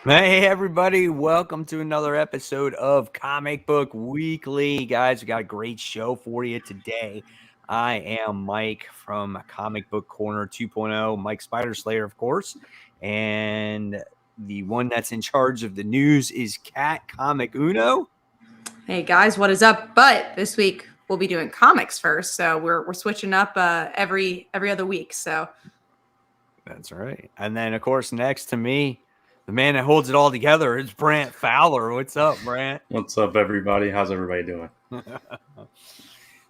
Hey everybody, welcome to another episode of Comic Book Weekly. Guys, we got a great show for you today. I am Mike from Comic Book Corner 2.0, Mike Spider Slayer, of course. And the one that's in charge of the news is Cat Comic Uno. Hey guys, what is up? But this week we'll be doing comics first, so we're switching up every other week. So That's right. And then, of course, next to me, the man that holds it all together is Brant Fowler. What's up, Brant? What's up, everybody? How's everybody doing?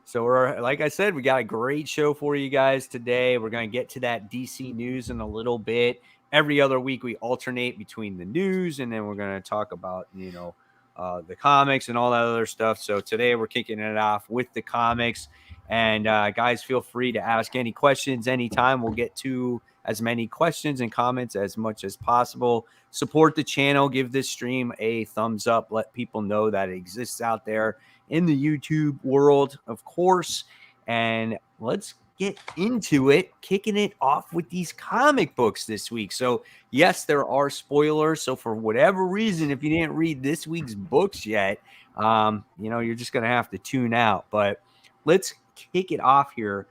So we're, like I said, we got a great show for you guys today. We're going to get to that DC news in a little bit. Every other week we alternate between the news, and then we're going to talk about, the comics and all that other stuff. So today we're kicking it off with the comics. And guys, feel free to ask any questions anytime. We'll get to as many questions and comments as much as possible. Support the channel. Give this stream a thumbs up. Let people know that it exists out there in the YouTube world, of course. And let's get into it, kicking it off with these comic books this week. So, yes, there are spoilers. So, for whatever reason, if you didn't read this week's books yet, you're just going to have to tune out. But let's kick it off here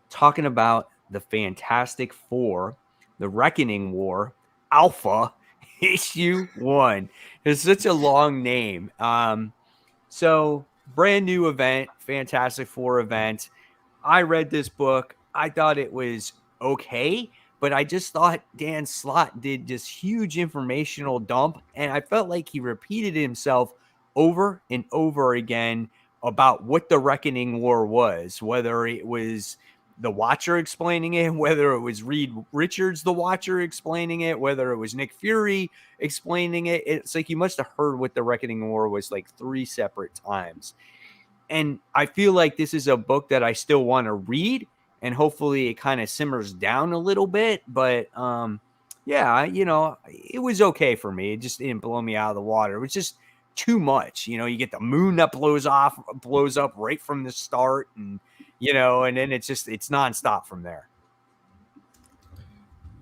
talking about the Fantastic Four, the Reckoning War, Alpha, issue 1. It's such a long name. So brand new event, Fantastic Four event. I read this book. I thought it was okay, but I just thought Dan Slott did this huge informational dump, and I felt like he repeated himself over and over again about what the Reckoning War was, whether it was the Watcher explaining it, whether it was Reed Richards, the Watcher, explaining it, whether it was Nick Fury explaining it. It's like you must have heard what the Reckoning War was like 3 separate times. And I feel like this is a book that I still want to read, and hopefully it kind of simmers down a little bit. But it was okay for me. It just didn't blow me out of the water. It was just too much. You get the moon that blows up right from the start, and and then it's nonstop from there.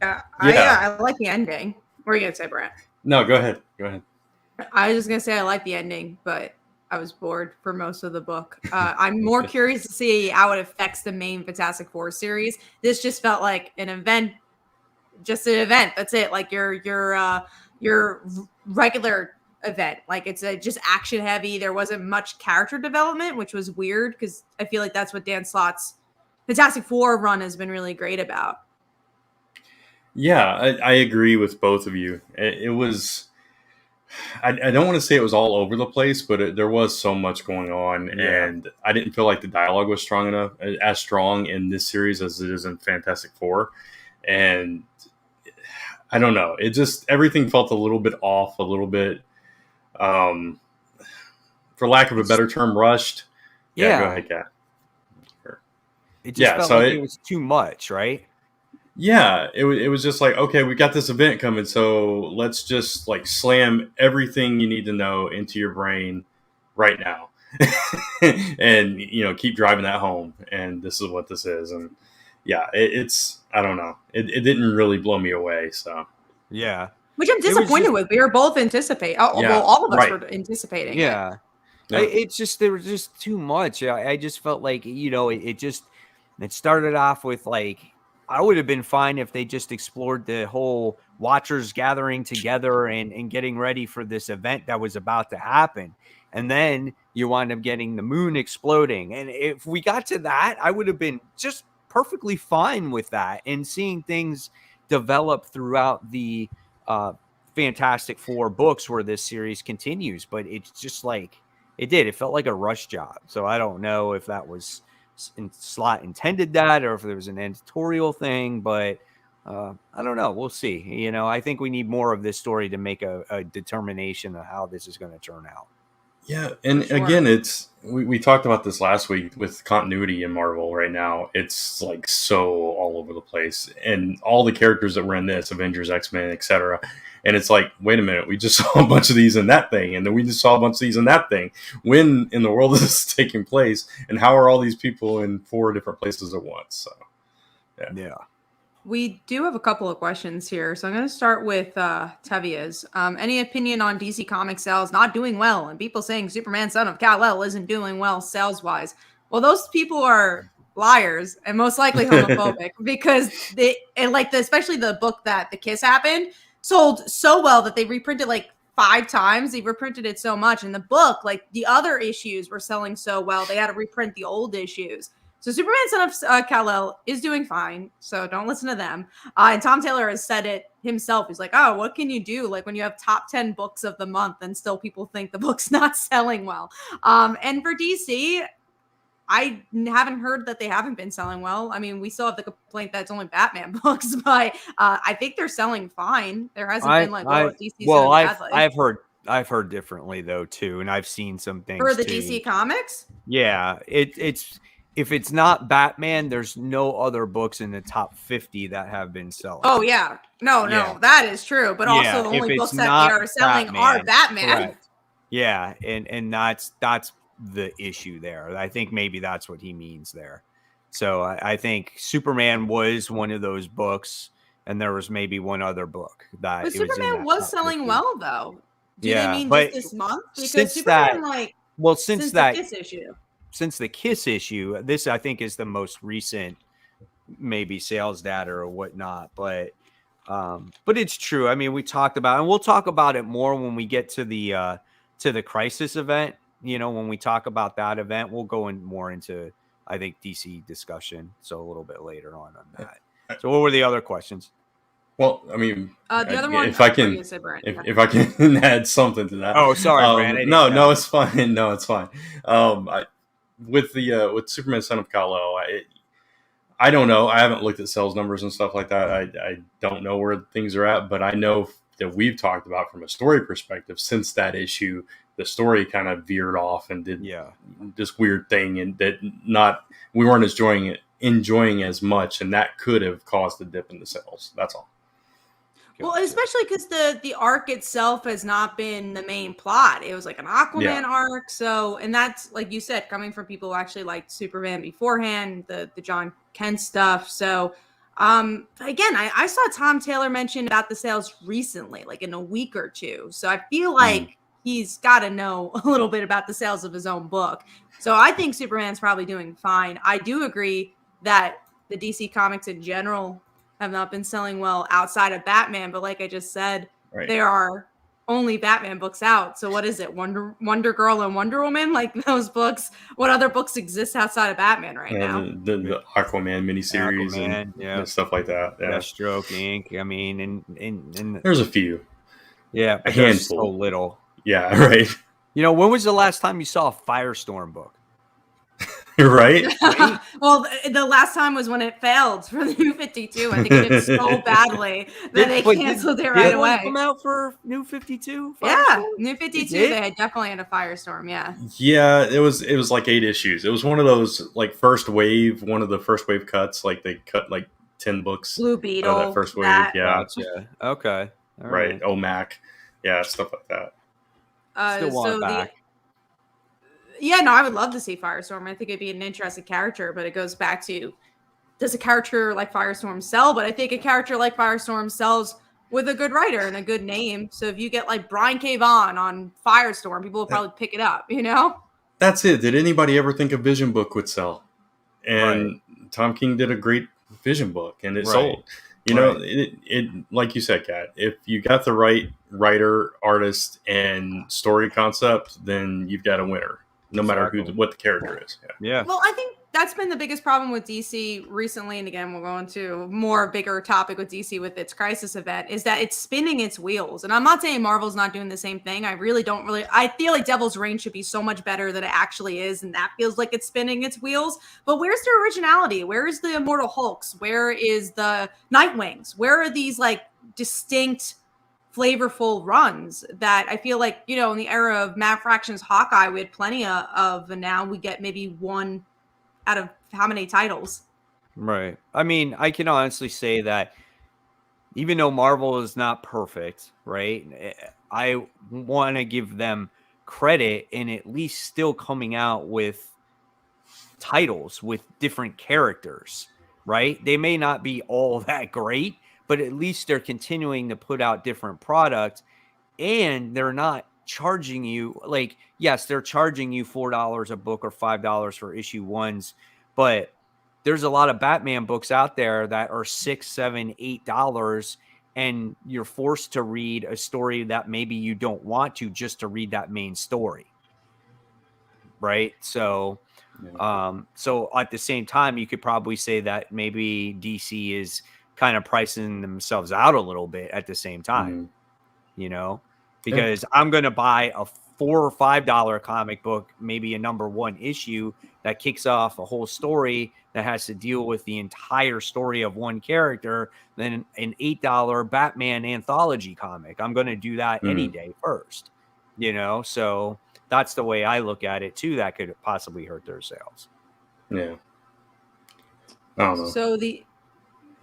I like the ending. What are you gonna say, Brent? No, go ahead. I was just gonna say I like the ending, but I was bored for most of the book. I'm more curious to see how it affects the main Fantastic Four series. This just felt like an event, just an event. That's it. Like your regular event. Like it's just action heavy. There wasn't much character development, which was weird because I feel like that's what Dan Slott's Fantastic Four run has been really great about. Yeah, I agree with both of you. It was. I don't want to say it was all over the place, but there was so much going on, and I didn't feel like the dialogue was as strong in this series as it is in Fantastic Four. And I don't know, it just everything felt a little bit off, a little bit, for lack of a better term, rushed. Yeah, go ahead, Kat. Sure. It just felt like it was too much, right? Yeah, it was just like, okay, we got this event coming, so let's just like slam everything you need to know into your brain right now, and keep driving that home. And this is what this is, and yeah, it's I don't know, it didn't really blow me away. So yeah, which I'm disappointed with. We were both anticipating. Well, all of us were anticipating. Yeah. It's just there was just too much. I just felt like it started off with like. I would have been fine if they just explored the whole Watchers gathering together and getting ready for this event that was about to happen. And then you wind up getting the moon exploding. And if we got to that, I would have been just perfectly fine with that and seeing things develop throughout the Fantastic Four books where this series continues. But it's just like it felt like a rush job. So I don't know if that was Slott intended that or if there was an editorial thing, but I don't know. We'll see. I think we need more of this story to make a determination of how this is going to turn out. Yeah, and again, we talked about this last week with continuity in Marvel right now. It's like so all over the place, and all the characters that were in this, Avengers, X-Men, etc. And it's like, wait a minute, we just saw a bunch of these in that thing, and then we just saw a bunch of these in that thing. When in the world is this taking place, and how are all these people in 4 different places at once? So, yeah. We do have a couple of questions here. So I'm going to start with Tevia's. Any opinion on DC Comics sales not doing well and people saying Superman Son of Kal-El isn't doing well sales-wise? Well, those people are liars and most likely homophobic because especially the book that The Kiss happened sold so well that they reprinted like 5 times. They reprinted it so much. In the book, like the other issues were selling so well, they had to reprint the old issues. So Superman Son of Kal-El is doing fine, so don't listen to them. And Tom Taylor has said it himself. He's like, oh, what can you do? Like when you have top 10 books of the month and still people think the book's not selling well. And for DC, I haven't heard that they haven't been selling well. I mean, we still have the complaint that it's only Batman books, but I think they're selling fine. There hasn't been like, DC's doing badly. I've heard differently though too, and I've seen some things for the too. DC Comics. Yeah, it's. If it's not Batman, there's no other books in the top 50 that have been selling. Oh, yeah. No, that is true. But also the only books that they are selling are Batman. Correct. Yeah, and that's the issue there. I think maybe that's what he means there. So I think Superman was one of those books, and there was maybe one other book that. But Superman was selling well, though. Do they mean just this month? Because Superman, since that Kiss issue. Since the Kiss issue, this I think is the most recent, maybe sales data or whatnot. But it's true. I mean, we talked about, and we'll talk about it more when we get to the Crisis event. You know, when we talk about that event, we'll go in more into, I think, DC discussion. So a little bit later on that. So what were the other questions? Well, I mean, the other one, if I can add something to that. Oh, sorry, Brand. No, it's fine. No, it's fine. With Superman Son of Kal-El, I don't know. I haven't looked at sales numbers and stuff like that. I don't know where things are at, but I know that we've talked about from a story perspective since that issue, the story kind of veered off and did this weird thing, and that we weren't enjoying as much, and that could have caused a dip in the sales. That's all. Well, especially because the arc itself has not been the main plot. It was like an Aquaman arc. So, and that's, like you said, coming from people who actually liked Superman beforehand, the John Kent stuff. So, again, I saw Tom Taylor mention about the sales recently, like in a week or two. So I feel like he's got to know a little bit about the sales of his own book. So I think Superman's probably doing fine. I do agree that the DC comics in general have not been selling well outside of Batman, but like I just said, there are only Batman books out. So what is it? Wonder Girl and Wonder Woman? Like those books. What other books exist outside of Batman now? The Aquaman miniseries and stuff like that. Yeah. Deathstroke Inc. I mean, and there's a few. Yeah, a handful. So little. Yeah, right. You know, when was the last time you saw a Firestorm book? Right? Well, the last time was when it failed for the New 52. I think it did so badly that they canceled it right away. Did it come out for New 52? Yeah, New 52. They had definitely had a Firestorm. Yeah. Yeah, it was like 8 issues. It was one of those like one of the first wave cuts. Like they cut like 10 books. Blue Beetle. That first wave. Yeah. Gotcha. Okay. All right. OMAC. Yeah, stuff like that. Still want it back. Yeah, no, I would love to see Firestorm. I think it'd be an interesting character, but it goes back to, does a character like Firestorm sell? But I think a character like Firestorm sells with a good writer and a good name. So if you get like Brian K. Vaughan on Firestorm, people will probably pick it up, you know? That's it. Did anybody ever think a Vision book would sell? And Tom King did a great Vision book, and it sold. You know, it like you said, Kat, if you got the right writer, artist, and story concept, then you've got a winner. No matter what the character is. Yeah. Well, I think that's been the biggest problem with DC recently. And again, we'll go into more bigger topic with DC with its Crisis event, is that it's spinning its wheels. And I'm not saying Marvel's not doing the same thing. I feel like Devil's Reign should be so much better than it actually is. And that feels like it's spinning its wheels. But where's the originality? Where is the Immortal Hulks? Where is the Nightwings? Where are these like distinct flavorful runs that I feel like, you know, in the era of Matt Fraction's Hawkeye, we had plenty of, and now we get maybe one out of how many titles? Right. I mean, I can honestly say that even though Marvel is not perfect, right, I want to give them credit in at least still coming out with titles with different characters, right? They may not be all that great, but at least they're continuing to put out different products, and they're not charging you like, yes, they're charging you $4 a book or $5 for issue ones, but there's a lot of Batman books out there that are $6, $7, $8, and you're forced to read a story that maybe you don't want to just to read that main story, right? So so at the same time, you could probably say that maybe DC is kind of pricing themselves out a little bit at the same time, because I'm going to buy a $4 or $5 comic book, maybe a #1 issue that kicks off a whole story that has to deal with the entire story of one character, than an $8 Batman anthology comic. I'm going to do that any day first, so that's the way I look at it too. That could possibly hurt their sales. Yeah. I don't know. So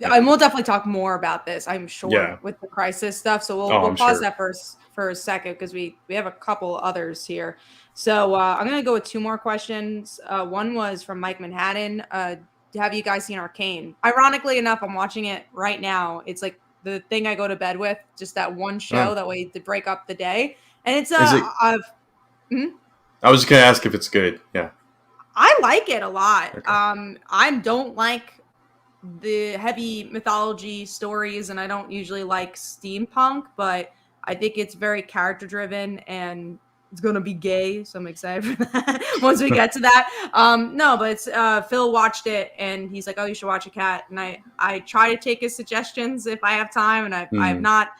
and we'll definitely talk more about this, I'm sure, with the Crisis stuff. So we'll pause that for a second, because we have a couple others here. So I'm going to go with 2 more questions. One was from Mike Manhattan. Have you guys seen Arcane? Ironically enough, I'm watching it right now. It's like the thing I go to bed with, just that one show, that way to break up the day. And it's I was just going to ask if it's good. Yeah. I like it a lot. Okay. I don't like the heavy mythology stories, and I don't usually like steampunk, but I think it's very character driven, and it's gonna be gay, so I'm excited for that once we get to that. No, but it's Phil watched it and he's like, oh, you should watch a cat, and I try to take his suggestions if I have time, and I have not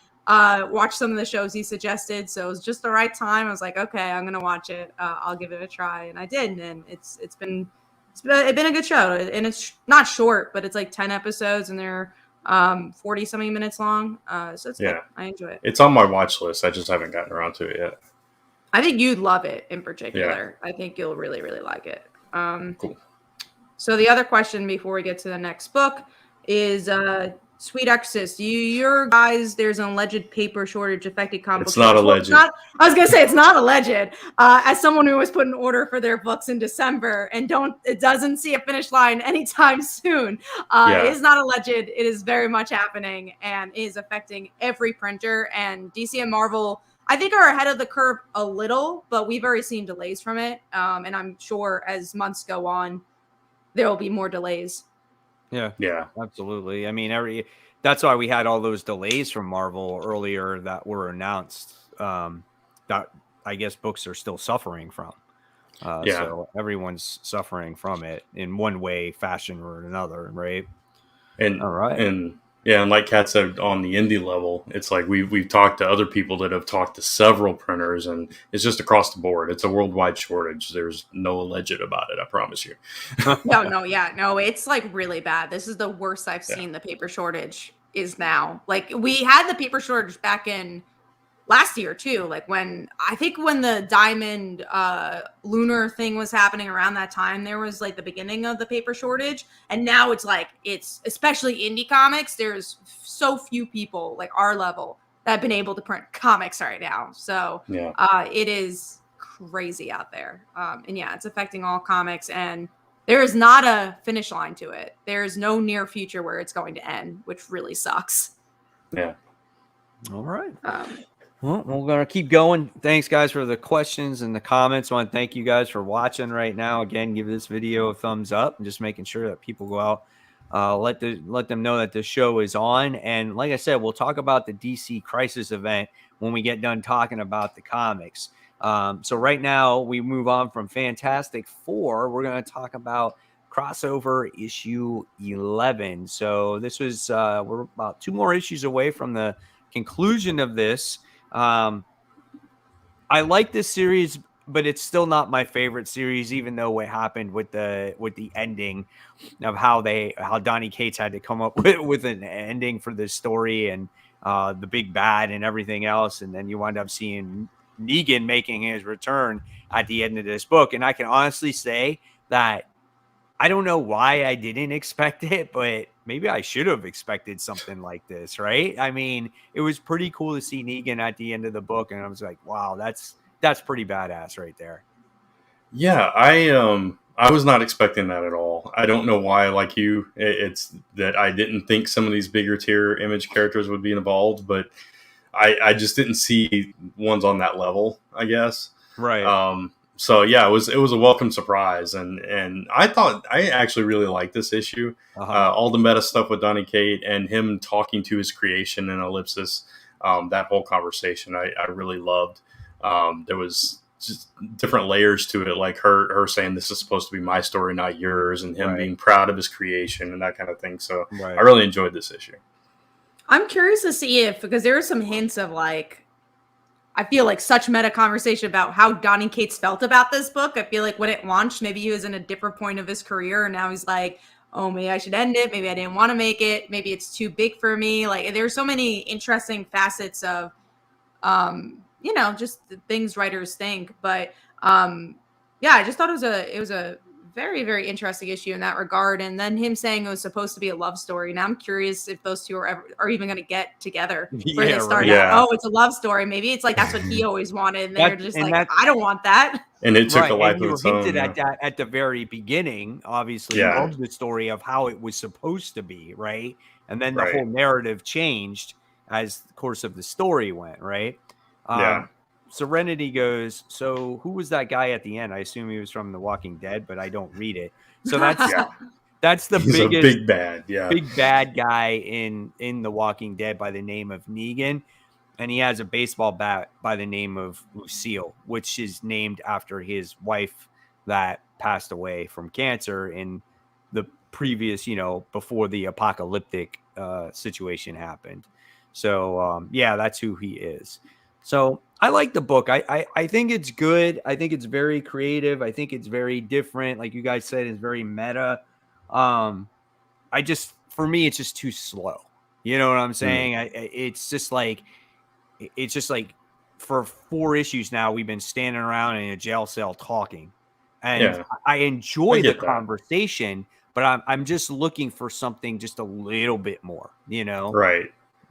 watched some of the shows he suggested, so it was just the right time. I was like, okay, I'm gonna watch it, I'll give it a try, and I did, and it's been a good show, and it's not short, but it's like 10 episodes, and they're 40 something minutes long. So it's good. I enjoy it. It's on my watch list. I just haven't gotten around to it yet. I think you'd love it in particular. I think you'll really, really like it. Cool. So the other question before we get to the next book is Sweet Exorcist. Your guys, there's an alleged paper shortage affecting comic books. It's not alleged. I was gonna say it's not alleged. As someone who was put an order for their books in December and it doesn't see a finish line anytime soon. It is not alleged. It is very much happening and is affecting every printer. And DC and Marvel, I think, are ahead of the curve a little, but we've already seen delays from it. And I'm sure as months go on, there will be more delays. Yeah, absolutely. I mean, that's why we had all those delays from Marvel earlier that were announced, that I guess books are still suffering from. So everyone's suffering from it in one way, fashion, or another, right? And all right. And like Kat said, on the indie level, it's like we've talked to other people that have talked to several printers, and it's just across the board. It's a worldwide shortage. There's no alleged about it, I promise you. No, it's like really bad. This is the worst I've seen. The paper shortage is now. Like, we had the paper shortage back in last year too, like when the diamond lunar thing was happening around that time, there was like the beginning of the paper shortage. And now it's especially indie comics, there's so few people like our level that have been able to print comics right now. So it is crazy out there. And it's affecting all comics, and there is not a finish line to it. There's no near future where it's going to end, which really sucks. All right. Well, we're going to keep going. Thanks, guys, for the questions and the comments. I want to thank you guys for watching right now. Again, give this video a thumbs up and just making sure that people go out. Let them know that the show is on. And like I said, we'll talk about the DC Crisis event when we get done talking about the comics. So right now, we move on from Fantastic Four. We're going to talk about crossover issue 11. So this was we're about 2 more issues away from the conclusion of this. I like this series, but it's still not my favorite series, even though what happened with the ending of how Donny Cates had to come up with an ending for this story, and the big bad and everything else. And then you wind up seeing Negan making his return at the end of this book. And I can honestly say that I don't know why I didn't expect it, but maybe I should have expected something like this, right? I mean, it was pretty cool to see Negan at the end of the book, and I was like, wow, that's pretty badass right there. Yeah, I was not expecting that at all. I don't know why, like you, it's that I didn't think some of these bigger tier Image characters would be involved, but I just didn't see ones on that level, I guess. Right. So yeah, it was a welcome surprise, and I thought I actually really liked this issue. All the meta stuff with Donny Cates and him talking to his creation in Ellipsis, that whole conversation I really loved. There was just different layers to it, like her saying this is supposed to be my story, not yours, and him being proud of his creation and that kind of thing. So I really enjoyed this issue. I'm curious to see if, because there are some hints of like, I feel like such meta conversation about how Donny Cates felt about this book. I feel like when it launched, maybe he was in a different point of his career, and now he's like, oh, maybe I should end it. Maybe I didn't want to make it. Maybe it's too big for me. Like, there's so many interesting facets of, you know, just the things writers think. But yeah, I just thought it was a very, very interesting issue in that regard. And then him saying it was supposed to be a love story. Now I'm curious if those two are even going to get together. Where they start out, oh, it's a love story. Maybe it's like that's what he always wanted. And they're just like, I don't want that. And it took a life of its own. Hinted at that at the very beginning, obviously, of the story of how it was supposed to be, right? And then the whole narrative changed as the course of the story went, right? Serenity goes, so who was that guy at the end? I assume he was from The Walking Dead, but I don't read it. So that's the He's biggest big bad guy in The Walking Dead by the name of Negan. And he has a baseball bat by the name of Lucille, which is named after his wife that passed away from cancer in the previous, before the apocalyptic situation happened. So, that's who he is. So I like the book. I think it's good. I think it's very creative. I think it's very different. Like you guys said, it's very meta. For me, it's just too slow. You know what I'm saying? It's just like for 4 issues now, we've been standing around in a jail cell talking, and I enjoy the conversation, but I'm just looking for something just a little bit more, Right.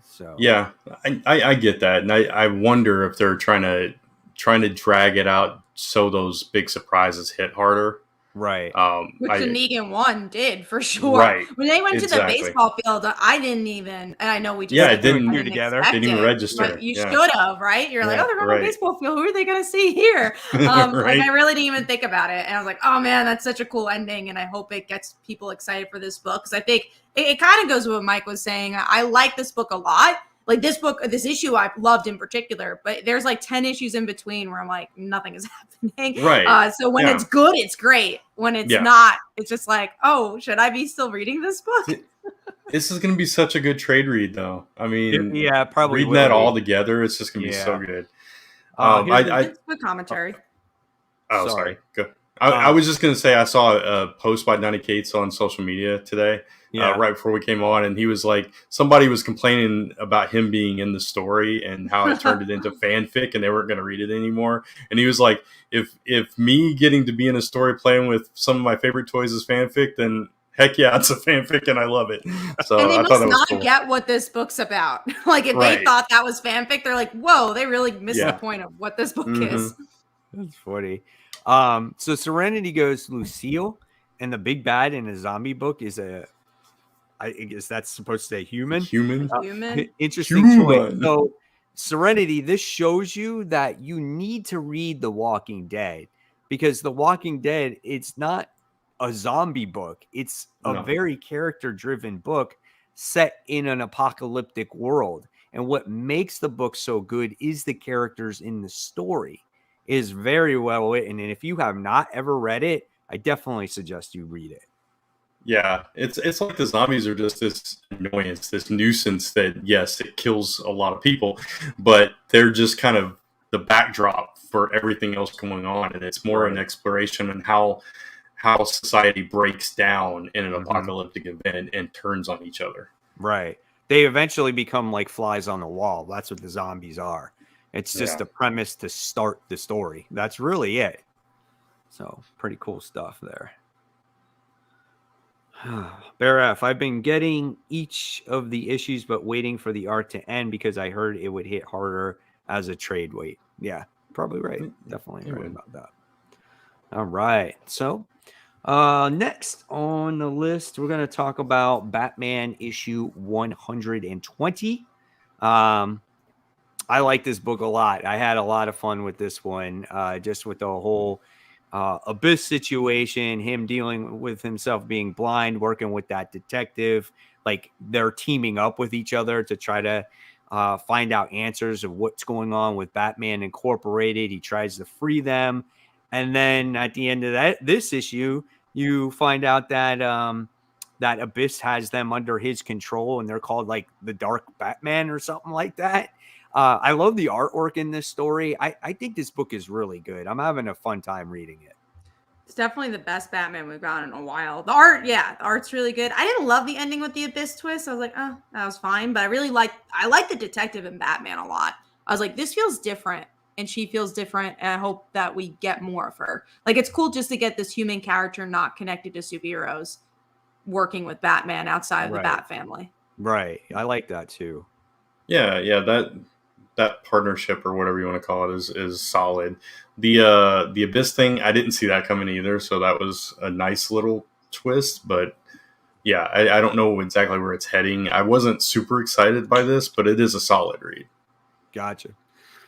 So yeah, I get that, and I wonder if they're trying to drag it out so those big surprises hit harder. Right. Which the Negan one did for sure. Right. When they went to the baseball field, I didn't even, and I know we just it didn't do together. Didn't even register. But you should have, right? You're like, oh, they're going to a baseball field. Who are they going to see here? Like I really didn't even think about it, and I was like, oh man, that's such a cool ending, and I hope it gets people excited for this book because I think it kind of goes with what Mike was saying. I like this book a lot. Like this issue I loved in particular, but there's like 10 issues in between where I'm like, nothing is happening. Right. So when it's good, it's great. When it's not, it's just like, oh, should I be still reading this book? This is going to be such a good trade read, though. I mean, probably reading that all together, it's just going to be so good. It's good commentary. Oh, sorry. Good. I was just going to say I saw a post by Donny Cates on social media today. Right before we came on, and he was like, somebody was complaining about him being in the story and how it turned it into fanfic and they weren't going to read it anymore. And he was like, if me getting to be in a story playing with some of my favorite toys is fanfic, then heck yeah, it's a fanfic and I love it. So and they I must thought it was not cool. Get what this book's about. Like if they thought that was fanfic, they're like, whoa, they really missed the point of what this book is. That's funny. So Serenity goes, Lucille, and the big bad in a zombie book is I guess that's supposed to say human. Human. Interesting choice. So, Serenity, this shows you that you need to read The Walking Dead because The Walking Dead, it's not a zombie book. It's a very character-driven book set in an apocalyptic world. And what makes the book so good is the characters in the story. It is very well written. And if you have not ever read it, I definitely suggest you read it. Yeah, it's like the zombies are just this annoyance, this nuisance that, yes, it kills a lot of people, but they're just kind of the backdrop for everything else going on. And it's more an exploration on how society breaks down in an apocalyptic event and turns on each other. Right. They eventually become like flies on the wall. That's what the zombies are. It's just a premise to start the story. That's really it. So pretty cool stuff there. Bear F, I've been getting each of the issues, but waiting for the art to end because I heard it would hit harder as a trade weight. Yeah, probably right. Definitely right about that. All right. So Next on the list, we're going to talk about Batman issue 120. I like this book a lot. I had a lot of fun with this one, just with the whole Abyss situation, him dealing with himself being blind, working with that detective. Like they're teaming up with each other to try to find out answers of what's going on with Batman Incorporated. He tries to free them. And then at the end of this issue, you find out that that Abyss has them under his control, and they're called like the Dark Batman or something like that. I love the artwork in this story. I think this book is really good. I'm having a fun time reading it. It's definitely the best Batman we've gotten in a while. The art, the art's really good. I didn't love the ending with the Abyss twist. I was like, oh, that was fine. But I like the detective in Batman a lot. I was like, this feels different, and she feels different, and I hope that we get more of her. Like, it's cool just to get this human character not connected to superheroes working with Batman outside of the Bat family. Right. I like that too. Yeah, that partnership or whatever you want to call it is solid. The Abyss thing, I didn't see that coming either, so that was a nice little twist. But yeah, I don't know exactly where it's heading. I wasn't super excited by this, but it is a solid read. Gotcha.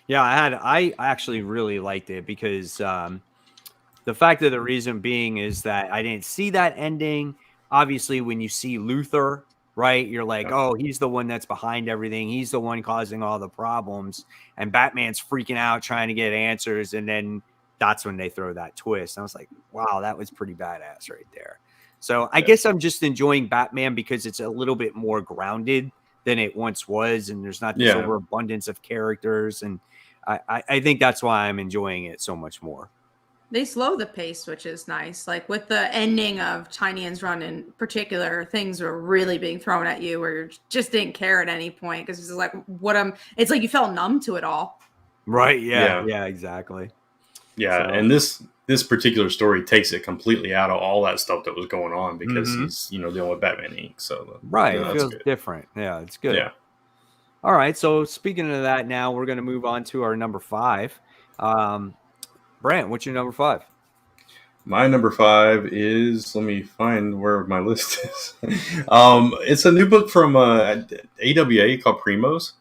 Yeah, I actually really liked it because the fact of the reason being is that I didn't see that ending. Obviously, when you see Luthor, right, you're like, oh, he's the one that's behind everything. He's the one causing all the problems. And Batman's freaking out trying to get answers. And then that's when they throw that twist. And I was like, wow, that was pretty badass right there. So I guess I'm just enjoying Batman because it's a little bit more grounded than it once was. And there's not this overabundance of characters. And I think that's why I'm enjoying it so much more. They slow the pace, which is nice. Like with the ending of Tinian's run in particular, things were really being thrown at you where you just didn't care at any point because it's like it's like you felt numb to it all. Right. Yeah, exactly. Yeah. So, and this particular story takes it completely out of all that stuff that was going on because he's, dealing with Batman Inc. So it feels different. Yeah, it's good. Yeah. All right. So speaking of that, now we're going to move on to our number 5. Brant, what's your number 5? My number 5 is, let me find where my list is. It's a new book from AWA called Primos.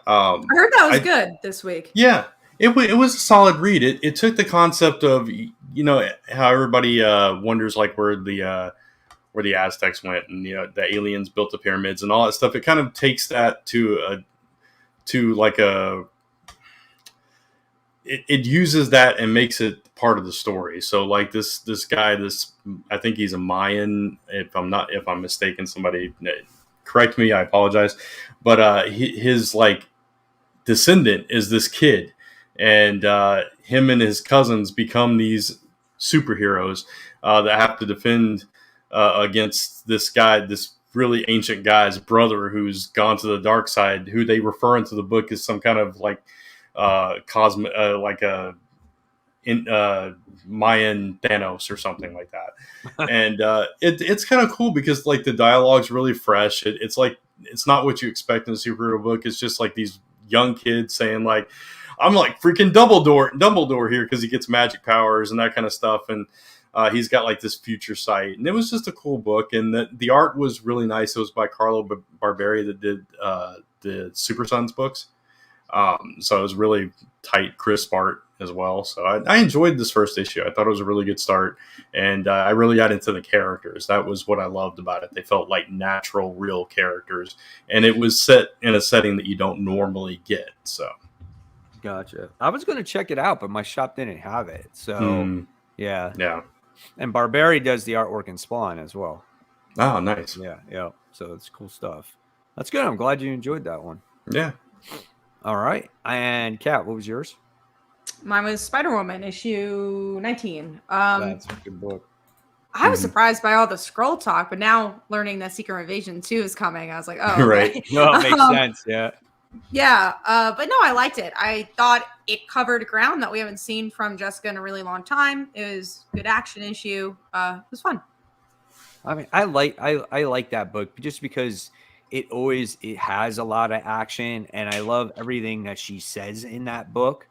I heard that was good this week. Yeah, it was a solid read. It took the concept of, how everybody wonders like where the Aztecs went and, the aliens built the pyramids and all that stuff. It kind of takes that it uses that and makes it part of the story. So like this guy, I think he's a Mayan. If I'm mistaken, somebody correct me. I apologize. But his like descendant is this kid, and him and his cousins become these superheroes that have to defend against this guy, this really ancient guy's brother who's gone to the dark side, who they refer into the book as some kind of like cosmic, like a Mayan Thanos or something like that. And it's kind of cool because like the dialogue's really fresh. It's like it's not what you expect in a superhero book. It's just like these young kids saying like, I'm like freaking Dumbledore here because he gets magic powers and that kind of stuff. And he's got like this future sight, and it was just a cool book. And the art was really nice. It was by Carlo Barberi that did the Super Sons books. So it was really tight, crisp art as well. So I enjoyed this first issue. I thought it was a really good start, and I really got into the characters. That was what I loved about it. They felt like natural, real characters, and it was set in a setting that you don't normally get. So, gotcha. I was going to check it out, but my shop didn't have it. So, yeah. And Barberi does the artwork in Spawn as well. Oh, nice. Yeah. So it's cool stuff. That's good. I'm glad you enjoyed that one. Yeah. All right. And Kat, what was yours? Mine was Spider-Woman, issue 19. That's a good book. I was surprised by all the scroll talk, but now learning that Secret Invasion 2 is coming, I was like, oh, right. Okay. No, it makes sense. Yeah. Yeah. But no, I liked it. I thought it covered ground that we haven't seen from Jessica in a really long time. It was a good action issue. It was fun. I mean, I like that book just because it has a lot of action, and I love everything that she says in that book.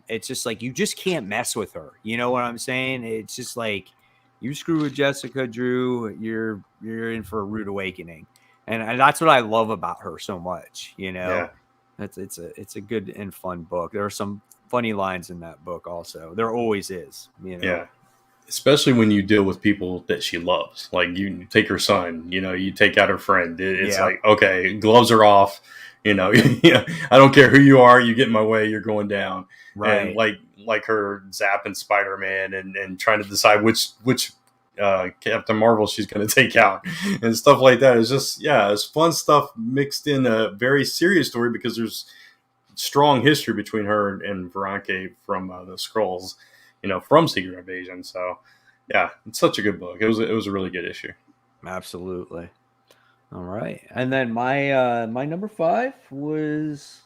It's just like you just can't mess with her. You know what I'm saying? It's just like You screw with Jessica Drew, you're in for a rude awakening. And that's what I love about her so much, you know. Yeah. It's a good and fun book. There are some funny lines in that book also. There always is, you know. Yeah. Especially when you deal with people that she loves. Like you take her son, you take out her friend. It's like, okay, gloves are off. I don't care who you are. You get in my way, you're going down. Right. And like her zapping Spider-Man and trying to decide which Captain Marvel she's going to take out and stuff like that. It's just, it's fun stuff mixed in a very serious story because there's strong history between her and Veronica from the Skrulls, from Secret Invasion. So, yeah, it's such a good book. It was a really good issue. Absolutely. All right, and then my number 5 was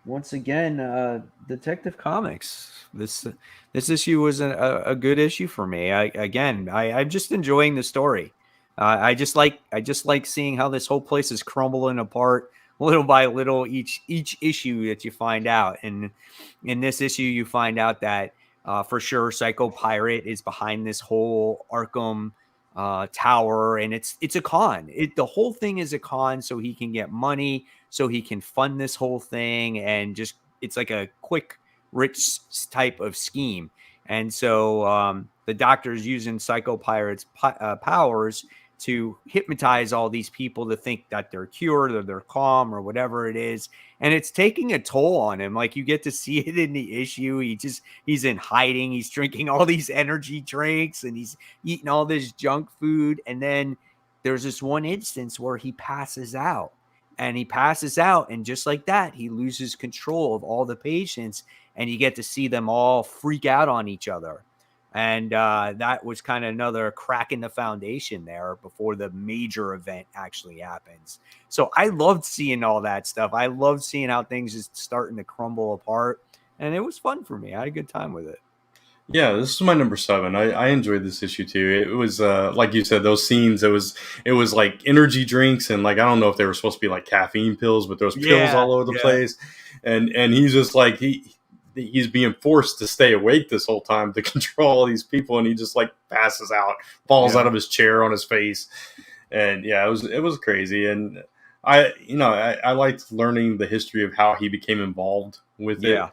once again Detective Comics. This issue was a good issue for me. I'm just enjoying the story. I just like seeing how this whole place is crumbling apart little by little each issue that you find out. And in this issue, you find out that for sure Psycho Pirate is behind this whole Arkham tower, and it's a con. The whole thing is a con, so he can get money, so he can fund this whole thing, and just it's like a quick rich type of scheme. And so the doctor's using Psycho Pirate's powers to hypnotize all these people to think that they're cured or they're calm or whatever it is. And it's taking a toll on him. Like you get to see it in the issue. He's in hiding. He's drinking all these energy drinks and he's eating all this junk food. And then there's this one instance where he passes out. And just like that, he loses control of all the patients, and you get to see them all freak out on each other. And that was kind of another crack in the foundation there before the major event actually happens. So I loved seeing all that stuff. I loved seeing how things is starting to crumble apart, and it was fun for me. I had a good time with it. Yeah, this is my number 7. I enjoyed this issue too. It was like you said, those scenes. It was like energy drinks and like I don't know if they were supposed to be like caffeine pills, but there was pills all over the place. And he's just like he's being forced to stay awake this whole time to control all these people, and he just like passes out, falls out of his chair on his face, and it was crazy. And I liked learning the history of how he became involved with it.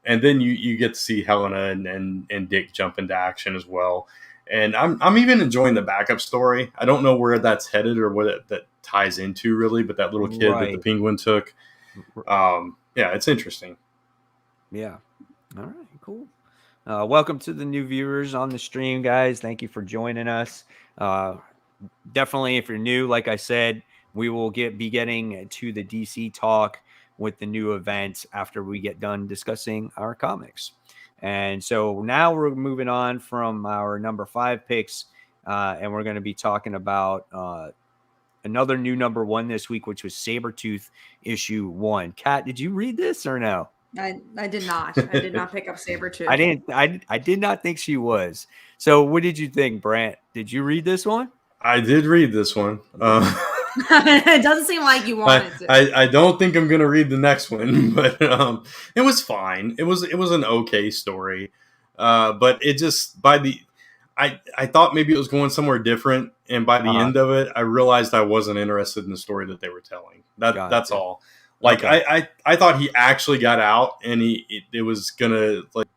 And then you get to see Helena and Dick jump into action as well. And I'm even enjoying the backup story. I don't know where that's headed or what that ties into really, but that little kid that the Penguin took. It's interesting. Yeah. All right, cool. Welcome to the new viewers on the stream, guys. Thank you for joining us. Definitely, if you're new, like I said, we will be getting to the DC talk with the new events after we get done discussing our comics. And so now we're moving on from our number 5 picks, and we're going to be talking about another new number 1 this week, which was Sabretooth issue 1. Kat, did you read this or no? I did not. I did not pick up Sabretooth. I did not think she was. So what did you think, Brant? Did you read this one? I did read this one. It doesn't seem like you wanted to. I don't think I'm going to read the next one, but it was fine. It was an okay story, but it just I thought maybe it was going somewhere different, and by the end of it, I realized I wasn't interested in the story that they were telling. That's all. Like I thought he actually got out, and it was gonna like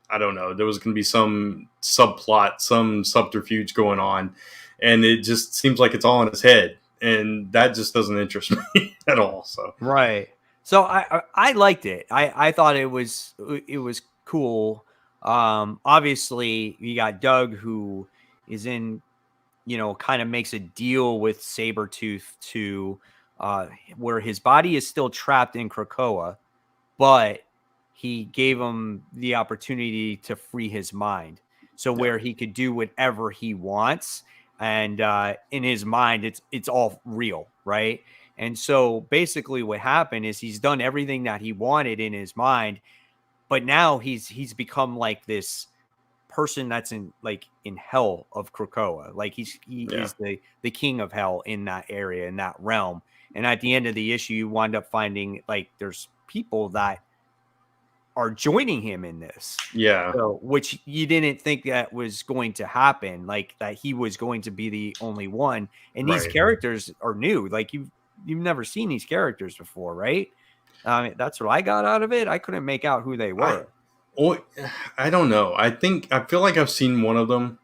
I don't know. There was gonna be some subplot, some subterfuge going on, and it just seems like it's all in his head. And that just doesn't interest me at all. So So I liked it. I thought it was cool. Obviously, you got Doug, who is in, kind of makes a deal with Sabretooth to where his body is still trapped in Krakoa, but he gave him the opportunity to free his mind. So where he could do whatever he wants. And in his mind, it's all real, right? And so basically what happened is he's done everything that he wanted in his mind, but now he's become like this person that's in hell of Krakoa. Like he is the king of hell in that area, in that realm. And at the end of the issue, you wind up finding like there's people that are joining him in this. Yeah. So, which you didn't think that was going to happen, like that he was going to be the only one. And these characters are new. Like you've never seen these characters before, right? That's what I got out of it. I couldn't make out who they were. I don't know. I feel like I've seen one of them,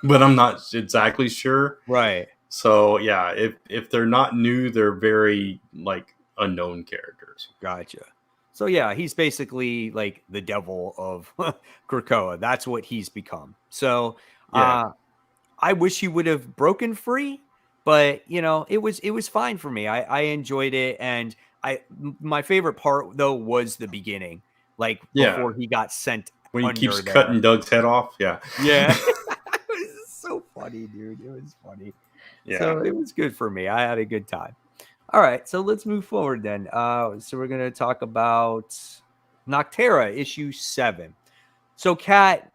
but I'm not exactly sure. Right. So yeah, if they're not new, they're very like unknown characters. Gotcha. So yeah, he's basically like the devil of Krakoa. That's what he's become. So I wish he would have broken free, but it was fine for me. I enjoyed it, and my favorite part though was the beginning, like before he got sent. When he keeps cutting Doug's head off. Yeah. Yeah. It was so funny, dude. It was funny. Yeah. So it was good for me. I had a good time. All right, so let's move forward then. So we're going to talk about Nocterra, issue 7. So, Kat,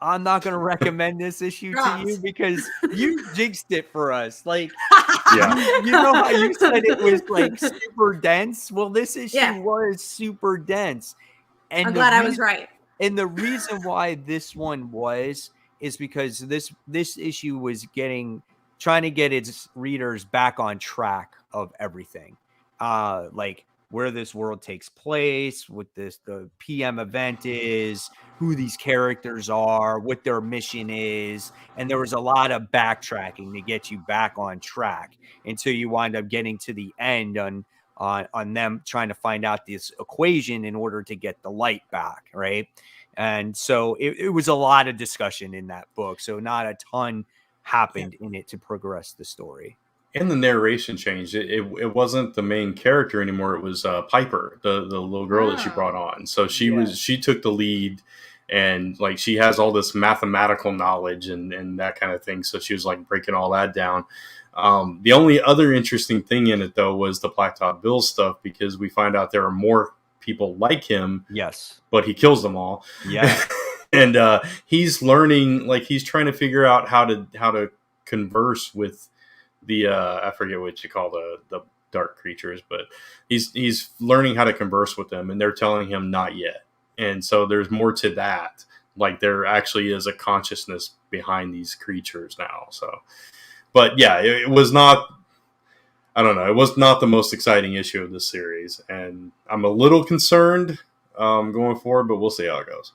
I'm not going to recommend this issue to you because you jinxed it for us. Like, you know how you said it was like super dense? Well, this issue was super dense. And I'm glad I was right. And the reason why this one is because this issue was trying to get its readers back on track of everything, like where this world takes place, what the PM event is, who these characters are, what their mission is, and there was a lot of backtracking to get you back on track until you wind up getting to the end on them trying to find out this equation in order to get the light back, right? And so it was a lot of discussion in that book, so not a ton happened in it to progress the story. And the narration changed. It wasn't the main character anymore. It was Piper, the little girl that she brought on. So she took the lead, and like she has all this mathematical knowledge and that kind of thing. So she was like breaking all that down. The only other interesting thing in it though was the Blacktop Bill stuff, because we find out there are more people like him. Yes, but he kills them all. Yeah. And he's learning, like he's trying to figure out how to converse with the I forget what you call the dark creatures, but he's learning how to converse with them, and they're telling him not yet. And so there's more to that. Like there actually is a consciousness behind these creatures now. So, but yeah, it was not. I don't know. It was not the most exciting issue of this series, and I'm a little concerned going forward, but we'll see how it goes.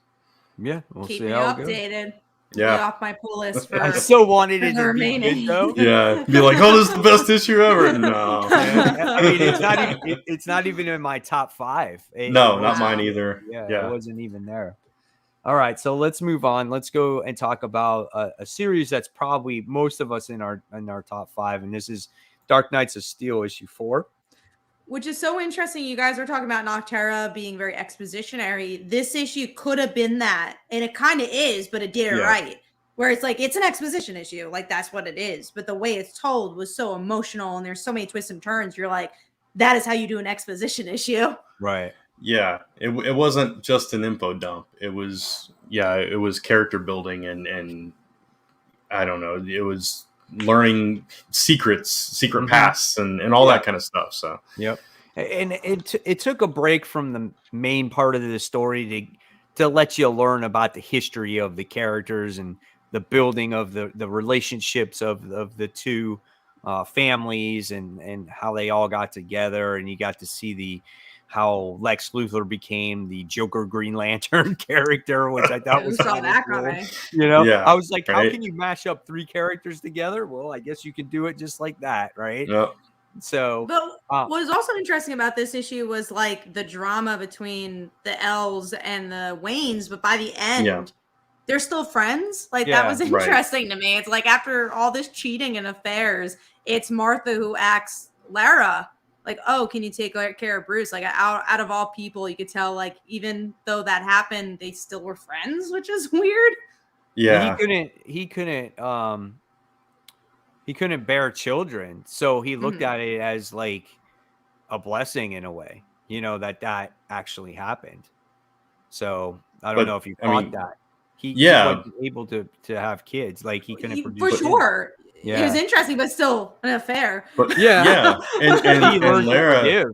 Yeah, we'll Keeping see you how it goes. updated. Yeah, be off my pull list for. I so wanted it to be good, though. Yeah, be like, oh, this is the best issue ever. No, I mean it's not even in my top 5. No, not mine either. Yeah, it wasn't even there. All right, so let's move on. Let's go and talk about a series that's probably most of us in our top 5, and this is Dark Knights of Steel issue 4. Which is so interesting. You guys were talking about Nocterra being very expositionary. This issue could have been that, and it kind of is, but it did it right. Where it's like, it's an exposition issue. Like, that's what it is. But the way it's told was so emotional, and there's so many twists and turns. You're like, that is how you do an exposition issue. Right. Yeah. It wasn't just an info dump. It was character building, and I don't know. It was learning secret pasts and all that kind of stuff. So and it took a break from the main part of the story to let you learn about the history of the characters and the building of the relationships of the two families and how they all got together, and you got to see how Lex Luthor became the Joker Green Lantern character, which I thought was cool. I was like, how can you mash up 3 characters together? Well, I guess you could do it just like that, right? Yep. So, but what was also interesting about this issue was like the drama between the elves and the Waynes, but by the end, they're still friends. Like that was interesting to me. It's like after all this cheating and affairs, it's Martha who asks Lara, like, oh, can you take care of Bruce? Like out of all people, you could tell, like, even though that happened, they still were friends, which is weird. Yeah. He couldn't bear children. So he looked at it as like a blessing in a way, that actually happened. So I don't know if you caught that. He wasn't able to have kids. Like he couldn't produce for sure. Yeah. It was interesting, but still an affair. But and Lara,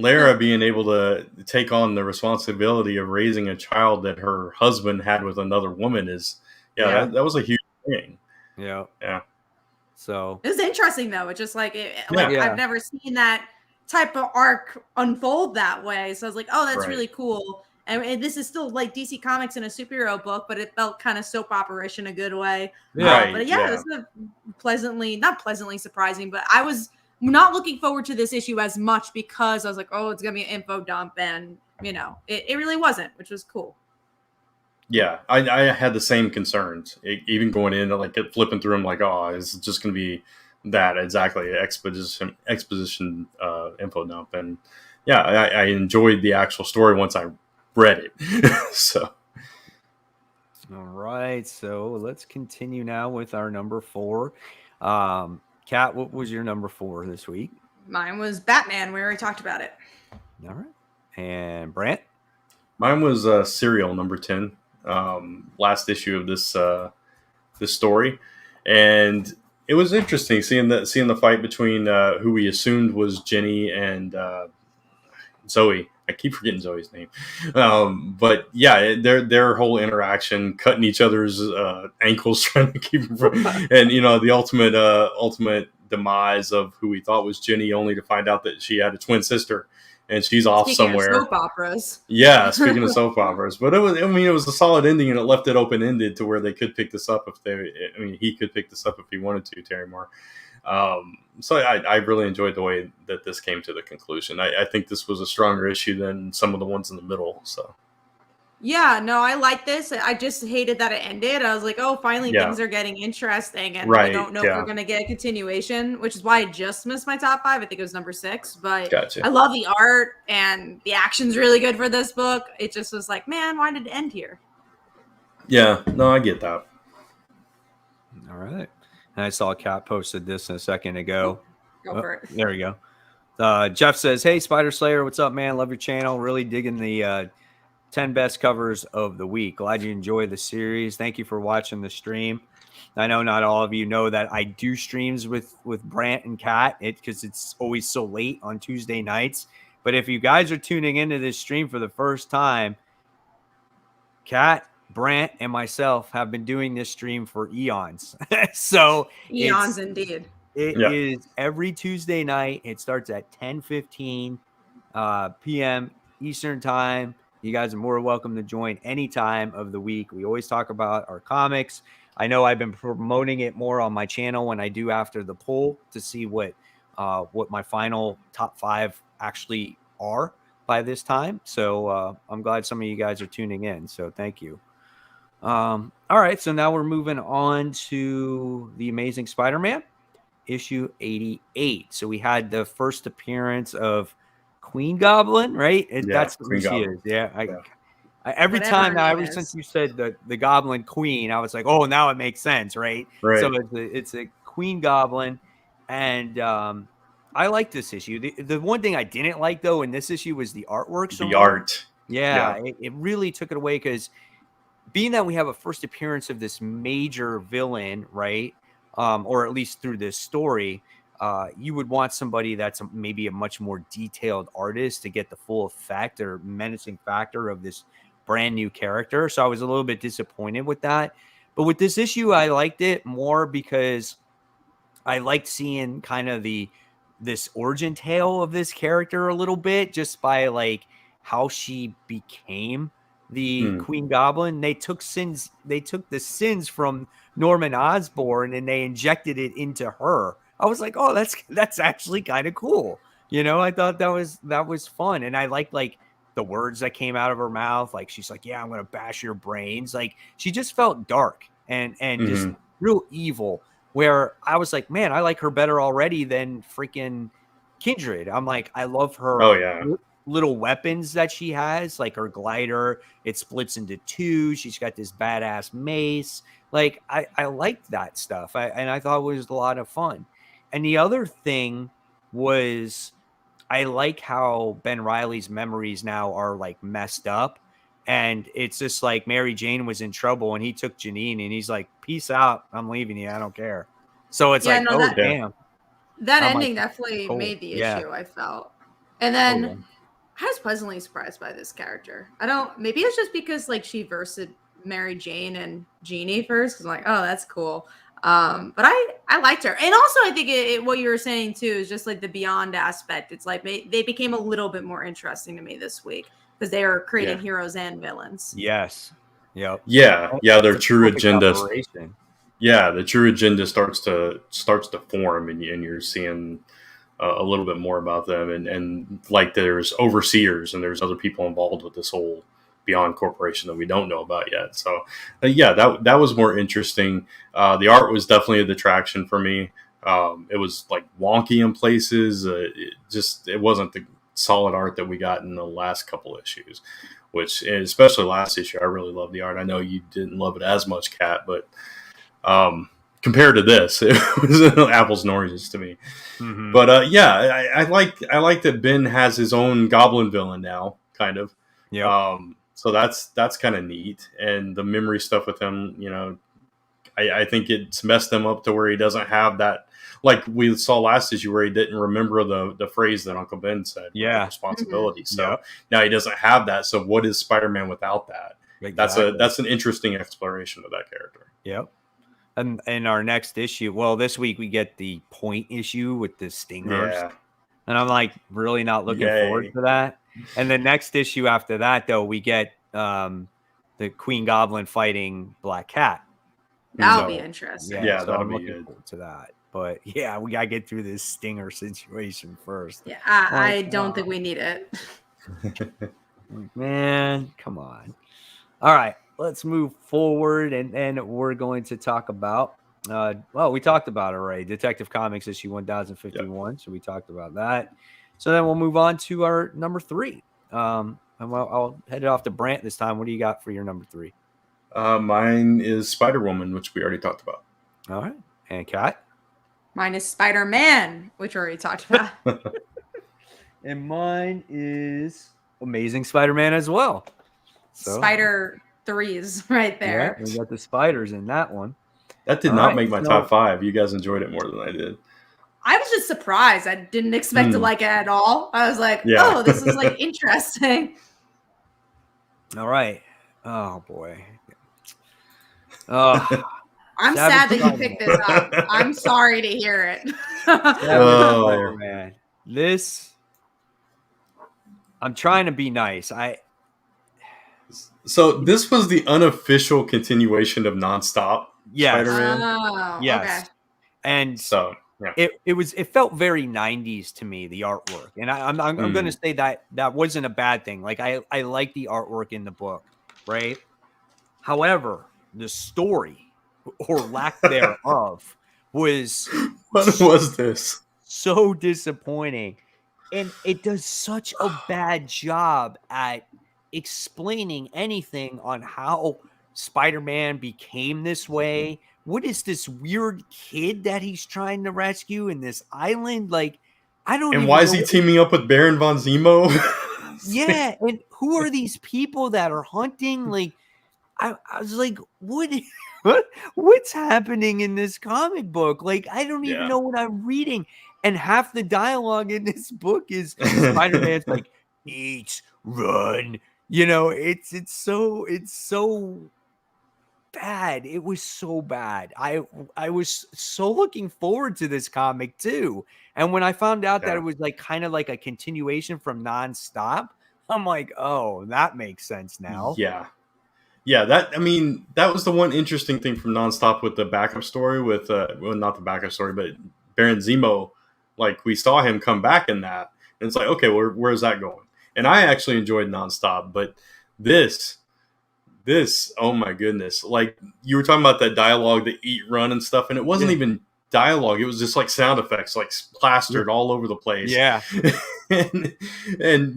Lara being able to take on the responsibility of raising a child that her husband had with another woman is, that was a huge thing. Yeah. Yeah. So it was interesting though. It's just like Yeah. I've never seen that type of arc unfold that way. So I was like, oh, that's Right. really cool. And this is still like DC Comics in a superhero book, but it felt kind of soap opera-ish in a good way. Right. But yeah, it was not pleasantly surprising, but I was not looking forward to this issue as much because I was like, oh, it's gonna be an info dump, and it really wasn't, which was cool. Yeah, I had the same concerns. Even going in, like flipping through them, like, oh, it's just going to be that exactly exposition info dump, and yeah, I enjoyed the actual story once I read it. So, all right, so let's continue now with our number 4. Kat, what was your number 4 this week? Mine was Batman. We already talked about it. All right, and Brant? Mine was Serial number 10. Last issue of this story, and it was interesting seeing the fight between who we assumed was Jenny and Zoe. I keep forgetting Zoe's name, but yeah, their whole interaction, cutting each other's ankles, trying to keep them from, and the ultimate demise of who we thought was Jenny, only to find out that she had a twin sister. And she's off somewhere. Of soap operas. Yeah, speaking of soap operas, but it was a solid ending, and it left it open ended to where they could pick this up he could pick this up if he wanted to, Terry Moore. So I really enjoyed the way that this came to the conclusion. I think this was a stronger issue than some of the ones in the middle. So. Yeah, no, I like this. I just hated that it ended. I was like, oh, finally things are getting interesting, and I don't know if we're going to get a continuation, which is why I just missed my top 5. I think it was number 6, but Gotcha. I love the art, and the action's really good for this book. It just was like, man, why did it end here? Yeah, no, I get that. All right. And I saw Kat posted this a second ago. Go for it. There we go. Jeff says, hey, Spider Slayer, what's up, man? Love your channel. Really digging the 10 best covers of the week. Glad you enjoy the series. Thank you for watching the stream. I know not all of you know that I do streams with Brant and Kat because it's always so late on Tuesday nights. But if you guys are tuning into this stream for the first time, Kat, Brant, and myself have been doing this stream for eons. So eons indeed. It is every Tuesday night. It starts at 10:15 p.m. Eastern time. You guys are more welcome to join any time of the week. We always talk about our comics. I know I've been promoting it more on my channel when I do after the poll to see what my final top 5 actually are by this time. So I'm glad some of you guys are tuning in. So thank you. All right. So now we're moving on to The Amazing Spider-Man, issue 88. So we had the first appearance of Queen Goblin, right? That's who she is. Yeah. Every time now, ever since you said the Goblin Queen, I was like, oh, now it makes sense, right? So it's a Queen Goblin, and I like this issue. The one thing I didn't like though in this issue was the artwork. The art, it really took it away because being that we have a first appearance of this major villain, right? Or at least through this story. You would want somebody that's maybe a much more detailed artist to get the full effect or menacing factor of this brand new character. So I was a little bit disappointed with that. But with this issue, I liked it more because I liked seeing kind of this origin tale of this character a little bit, just by like how she became the Queen Goblin. They took the sins from Norman Osborn and they injected it into her. I was like, oh, that's actually kind of cool. I thought that was fun. And I liked like the words that came out of her mouth. Like, she's like, yeah, I'm going to bash your brains. Like, she just felt dark and just real evil, where I was like, man, I like her better already than freaking Kindred. I'm like, I love her little weapons that she has, like her glider. It splits into 2. She's got this badass mace. Like, I liked that stuff. And I thought it was a lot of fun. And the other thing was, I like how Ben Reilly's memories now are like messed up. And it's just like Mary Jane was in trouble and he took Janine and he's like, peace out. I'm leaving you. I don't care. So it's damn. That ending definitely made the issue, I felt. And then I was pleasantly surprised by this character. Maybe it's just because like she versed Mary Jane and Jeannie first. Cause I'm like, oh, that's cool. But I liked her. And also I think what you were saying too is just like the beyond aspect. It's like they became a little bit more interesting to me this week because they are creating heroes and villains. Yes. Yep. Yeah. Their true agenda. Operation. Yeah, the true agenda starts to form, and you're seeing a little bit more about them, and like there's overseers and there's other people involved with this whole Beyond Corporation that we don't know about yet. So that was more interesting. The art was definitely a detraction for me. It was like wonky in places. It wasn't the solid art that we got in the last couple issues, which especially last issue, I really loved the art. I know you didn't love it as much, Kat, but compared to this, it was apples and oranges to me. Mm-hmm. But I like that Ben has his own goblin villain now, kind of. Yeah. So that's kind of neat, and the memory stuff with him, I think it's messed him up to where he doesn't have that. Like we saw last issue where he didn't remember the phrase that Uncle Ben said. Yeah. Responsibility. So now he doesn't have that. So what is Spider-Man without that? Exactly. That's an interesting exploration of that character. Yep. And in our next issue, well, this week we get the point issue with the stingers. Yeah. And I'm like really not looking forward to that. And the next issue after that, though, we get the Queen Goblin fighting Black Cat. That'll be interesting. Yeah, so that'll I'm be looking good. forward to that. But yeah, we gotta get through this stinger situation first. Yeah, I don't think we need it. Man, come on. All right, let's move forward, and we're going to talk about. We talked about it already. Detective Comics issue 1051. So we talked about that. So then we'll move on to our number 3. And I'll head it off to Brant this time. What do you got for your number 3? Mine is Spider-Woman, which we already talked about. All right, and Kat? Mine is Spider-Man, which we already talked about. And mine is Amazing Spider-Man as well. So, Spider 3s right there. Yeah, we got the spiders in that one. That did not make my top 5. You guys enjoyed it more than I did. I was just surprised. I didn't expect to like it at all. I was like, oh, this is like interesting. All right. Oh, boy. I'm sad that you picked this up. I'm sorry to hear it. Spider-Man. I'm trying to be nice. So this was the unofficial continuation of Nonstop. Yes. Spider-Man. Oh, yes. Okay. And so it felt very 90s to me, the artwork. And I'm going to say that wasn't a bad thing. Like I like the artwork in the book, right? However, the story or lack thereof was this? So disappointing. And it does such a bad job at explaining anything on how Spider-Man became this way. What is this weird kid that he's trying to rescue in this island? Like, I don't. And why is he teaming up with Baron von Zemo? Yeah, and who are these people that are hunting? Like, I was like, what's happening in this comic book? Like, I don't even know what I'm reading. And half the dialogue in this book is Spider-Man's like, eat, run. It's so bad. It was so bad. I was so looking forward to this comic too. And when I found out that it was like kind of like a continuation from Nonstop, I'm like, oh, that makes sense now. Yeah. That was the one interesting thing from Nonstop with the backup story with not the backup story, but Baron Zemo. Like we saw him come back in that, and it's like, okay, where's that going? And I actually enjoyed Nonstop, but this, oh my goodness! Like you were talking about that dialogue, the eat, run, and stuff, and it wasn't even dialogue; it was just like sound effects, like plastered all over the place. Yeah, and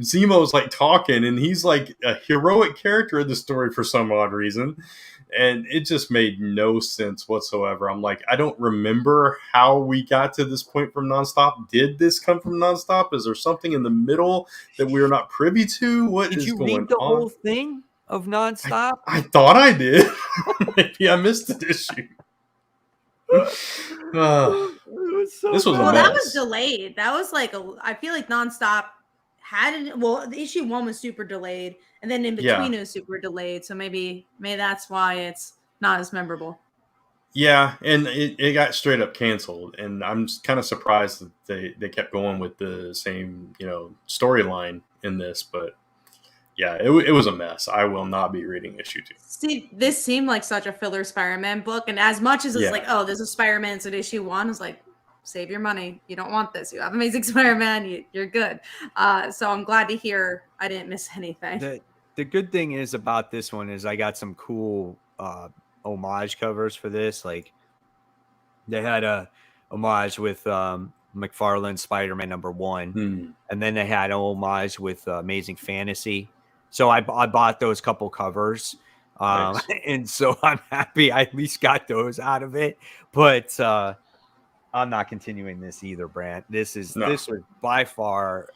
Zemo's like talking, and he's like a heroic character in the story for some odd reason. And it just made no sense whatsoever. I'm like, I don't remember how we got to this point from Nonstop. Did this come from Nonstop? Is there something in the middle that we're not privy to? What is going on? Did you read the whole thing of Nonstop? I thought I did. Maybe I missed an issue. This was a mess. That was delayed. That was like I feel like Nonstop the issue 1 was super delayed, and then in between it was super delayed. So maybe that's why it's not as memorable. Yeah, and it got straight up canceled, and I'm kind of surprised that they kept going with the same storyline in this, but yeah, it was a mess. I will not be reading issue 2. See, this seemed like such a filler Spider-Man book, and as much as it's like, oh, there's a Spider-Man, it's at issue 1, it's like, save your money. You don't want this. You have Amazing Spider-Man. You're good. So I'm glad to hear I didn't miss anything. The good thing is about this one is I got some cool homage covers for this. Like they had a homage with McFarlane's Spider-Man #1, and then they had a homage with Amazing Fantasy. So I bought those couple covers, nice. And so I'm happy I at least got those out of it. But I'm not continuing this either, Brant. This was by far.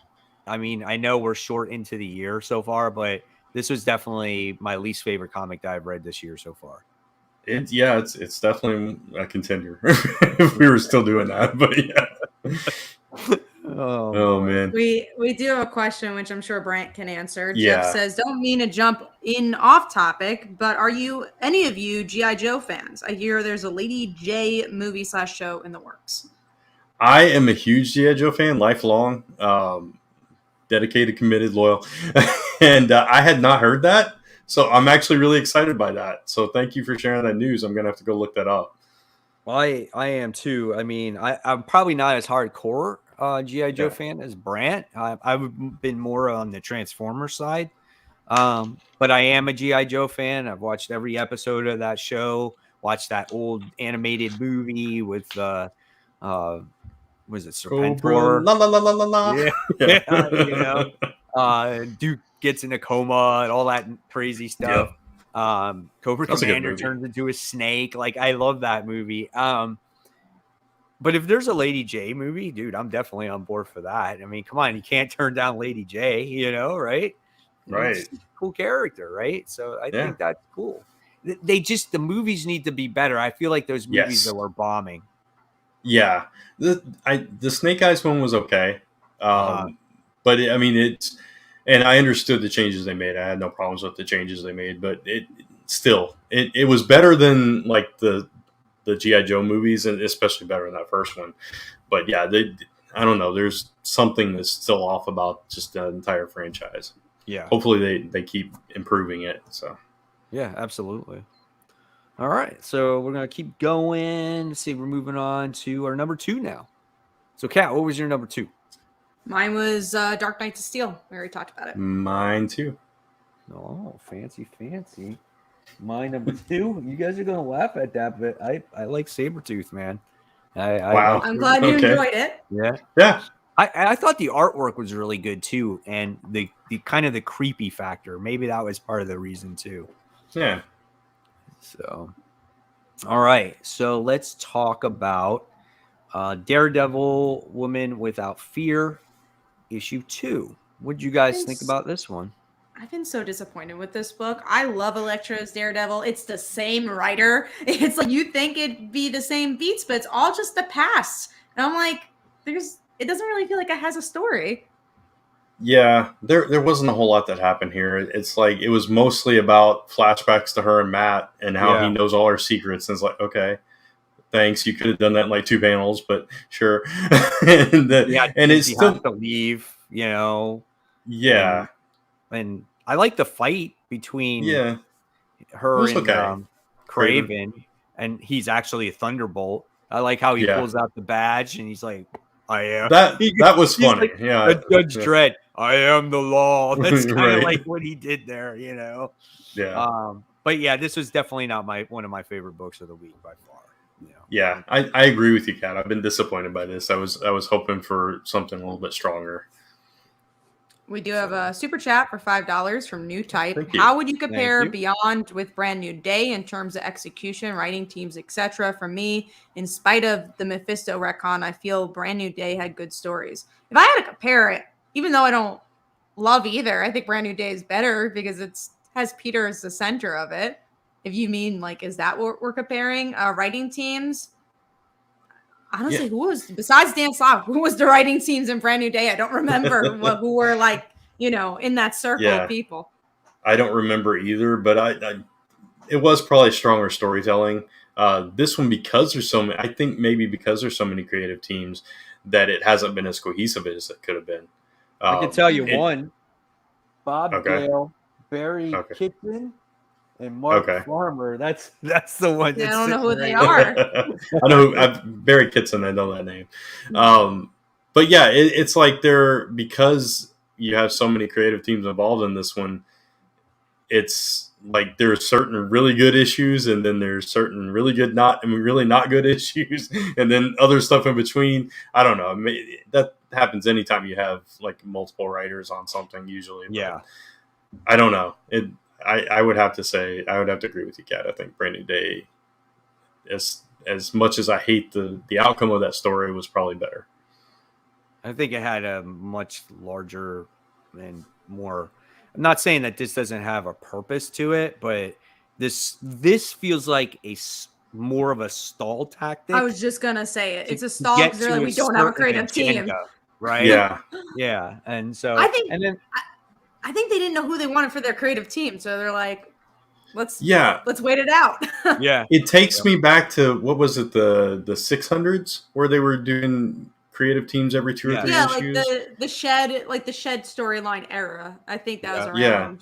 I mean, I know we're short into the year so far, but this was definitely my least favorite comic that I've read this year so far. It's definitely a contender if we were still doing that, but yeah. Oh man. We do have a question which I'm sure Brant can answer. Jeff says, don't mean to jump in off topic, but are any of you G.I. Joe fans? I hear there's a Lady J movie / show in the works. I am a huge G.I. Joe fan, lifelong, dedicated, committed, loyal. And I had not heard that. So I'm actually really excited by that. So thank you for sharing that news. I'm going to have to go look that up. Well, I am too. I mean, I'm probably not as hardcore G.I. Joe fan as Brant. I've been more on the Transformers side. But I am a G.I. Joe fan. I've watched every episode of that show, watched that old animated movie with, was it Serpentor? La la la la la la. Yeah. Duke gets in a coma and all that crazy stuff. Cobra Commander turns into a snake. Like, I love that movie. But if there's a Lady J movie, dude, I'm definitely on board for that. I mean, come on, you can't turn down Lady J, right? Right. It's a cool character, right? So I think that's cool. The movies need to be better. I feel like those movies that were bombing. Yeah. The Snake Eyes one was okay. But I mean, and I understood the changes they made. I had no problems with the changes they made, but it was better than like the G.I. Joe movies, and especially better than that first one. But yeah, I don't know. There's something that's still off about just the entire franchise. Yeah. Hopefully they keep improving it. So. Yeah, absolutely. All right. So we're going to keep going. Let's see. We're moving on to our number 2 now. So Kat, what was your number 2? Mine was Dark Knight of Steel. We already talked about it. Mine too. Oh, fancy. My number 2. You guys are going to laugh at that, but I like Sabretooth, man. Wow. I'm glad you enjoyed it. Yeah. I thought the artwork was really good too, and the kind of the creepy factor. Maybe that was part of the reason too. Yeah. So, all right. So let's talk about Daredevil, Woman Without Fear, issue 2. What did you guys think about this one? I've been so disappointed with this book. I love Elektra's Daredevil. It's the same writer. It's like you think it'd be the same beats, but it's all just the past. And I'm like, it doesn't really feel like it has a story. Yeah, there wasn't a whole lot that happened here. It's like it was mostly about flashbacks to her and Matt and how he knows all her secrets. And it's like, okay, thanks. You could have done that in like 2 panels, but sure. and it's still has to leave, Yeah. And I like the fight between her and Craven, and he's actually a Thunderbolt. I like how he pulls out the badge and he's like, I am. That was funny. Like, Judge Dredd, I am the law. That's kind of like what he did there, Yeah. But yeah, this was definitely not one of my favorite books of the week by far. Yeah, I agree with you, Kat. I've been disappointed by this. I was hoping for something a little bit stronger. We do have a super chat for $5 from New Type. How would you compare Beyond with Brand New Day in terms of execution, writing teams, etc.? For me, in spite of the Mephisto retcon, I feel Brand New Day had good stories. If I had to compare it, even though I don't love either, I think Brand New Day is better because it has Peter as the center of it. If you mean like, is that what we're comparing? Writing teams, Honestly, who was besides Dan Slott? Who was the writing teams in Brand New Day? I don't remember who were like in that circle of people. I don't remember either, but it was probably stronger storytelling. This one, because there's so many, I think maybe because there's so many creative teams that it hasn't been as cohesive as it could have been. I can tell you one: Bob Gale, Barry Kitson, and Mark Farmer. That's the one. I don't know who they are. I know Barry Kitson. I know that name. But yeah, it's like because you have so many creative teams involved in this one. It's like there are certain really good issues, and then there's certain really not good issues, and then other stuff in between. I don't know. That happens anytime you have like multiple writers on something. Usually, yeah. I don't know. I would have to say I would have to agree with you, Kat. I think Brand New Day, as much as I hate the outcome of that story, was probably better. I think it had a much larger and more. I'm not saying that this doesn't have a purpose to it, but this feels like more of a stall tactic. I was just gonna say it. It's a stall because like, we don't have a creative team, right? Yeah. And so I think they didn't know who they wanted for their creative team, so they're like, let's wait it out. Yeah, it takes me back to what was it, the 600s where they were doing creative teams every 2 or 3 issues. Like the shed storyline era. I think that was around. Yeah.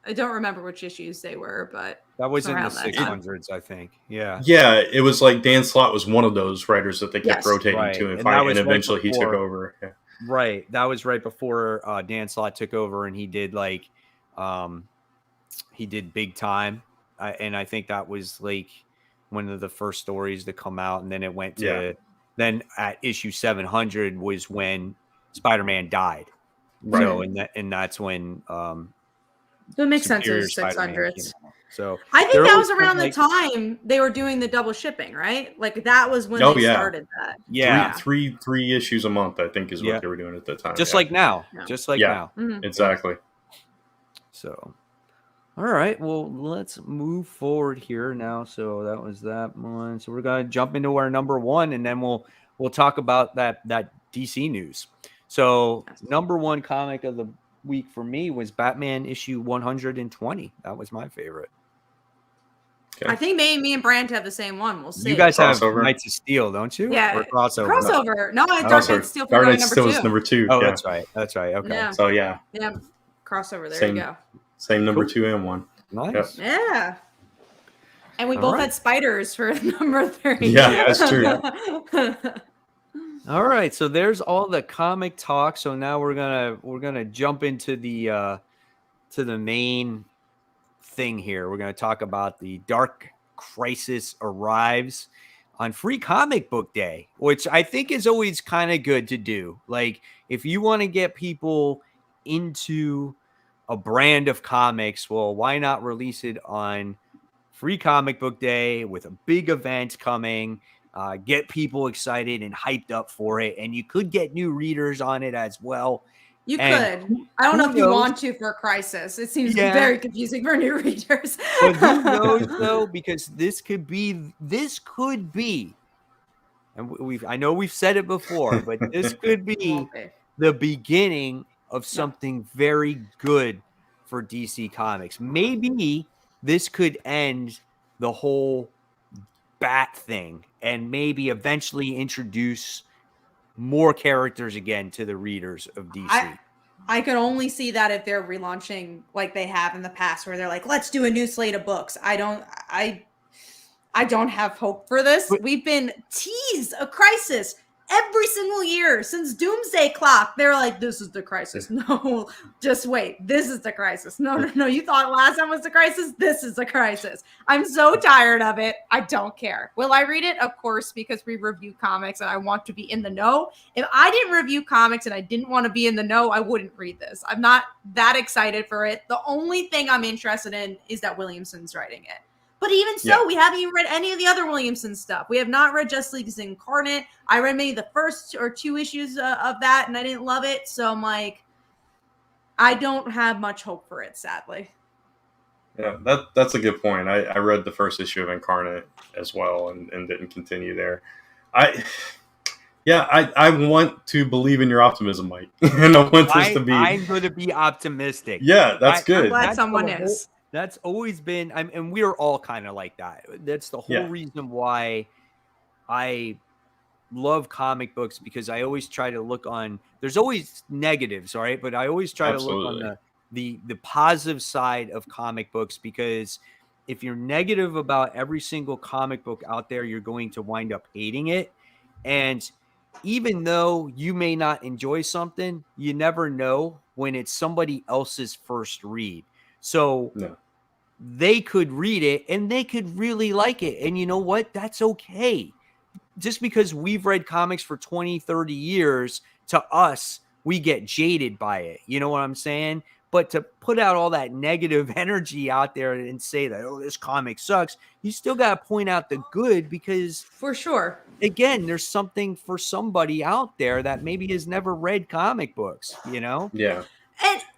I don't remember which issues they were, but that was in the 600s, I think. Yeah. Yeah, it was like Dan Slott was one of those writers that they kept rotating to and eventually he took over. Yeah. Right. That was right before Dan Slott took over, and he did he did Big Time. And I think that was like one of the first stories to come out, and then it went to then at issue 700 was when Spider-Man died. Right. So and that's when it makes sense as 600s. So I think that was around the time they were doing the double shipping, right? Like that was when they started that. Yeah. Three issues a month, I think, is what they were doing at the time. Just like now. Yeah. Just like now. Mm-hmm. Exactly. So all right, well, let's move forward here now. So that was that one. So we're gonna jump into our number one, and then we'll talk about that DC news. So number one comic of the week for me was Batman issue 120. That was my favorite. Okay. I think me and Brand have the same one. We'll see. You guys have Knights of Steel, don't you? Yeah, or crossover. No, Dark Knight Steel for number 2. Is number 2. Oh, that's right. Okay. Yeah. So yeah, crossover. There you go. Same number 2 and 1. Nice. Yep. Yeah. And we both had spiders for number 3. Yeah, that's true. All right, so there's all the comic talk. So now we're gonna jump into the main thing here. We're gonna talk about the Dark Crisis arrives on Free Comic Book Day, which I think is always kind of good to do. Like if you want to get people into a brand of comics, well, why not release it on Free Comic Book Day with a big event coming, get people excited and hyped up for it, and you could get new readers on it as well. You could. I don't know if you want to for Crisis. It seems very confusing for new readers. But who knows though, because this could be, and I know we've said it before, but this could be the beginning of something very good for DC Comics. Maybe this could end the whole Bat thing and maybe eventually introduce more characters again to the readers of DC. I could only see that if they're relaunching like they have in the past, where they're like, let's do a new slate of books. I don't have hope for this. But we've been teased a Crisis every single year since Doomsday Clock. They're like, this is the Crisis. No, just wait. This is the Crisis. No. You thought last time was the Crisis? This is the Crisis. I'm so tired of it. I don't care. Will I read it? Of course, because we review comics and I want to be in the know. If I didn't review comics and I didn't want to be in the know, I wouldn't read this. I'm not that excited for it. The only thing I'm interested in is that Williamson's writing it. But even so, we haven't even read any of the other Williamson stuff. We have not read Justice League Incarnate. I read maybe the first or 2 issues of that, and I didn't love it. So I'm like, I don't have much hope for it, sadly. Yeah, that's a good point. I read the first issue of Incarnate as well and didn't continue there. I I want to believe in your optimism, Mike, and I want this to be. I'm going to be optimistic. Yeah, that's good. I'm glad That's someone the whole- is. That's always been, and we're all kind of like that. That's the whole Yeah. reason why I love comic books, because I always try to look on. There's always negatives, all right, but I always try to look on the positive side of comic books, because if you're negative about every single comic book out there, you're going to wind up hating it. And even though you may not enjoy something, you never know when it's somebody else's first read. So No. they could read it and they could really like it. And you know what? That's okay. Just because we've read comics for 20, 30 years, to us, we get jaded by it. You know what I'm saying? But to put out all that negative energy out there and say that, oh, this comic sucks, you still got to point out the good, because For sure. again, there's something for somebody out there that maybe has never read comic books, you know? Yeah.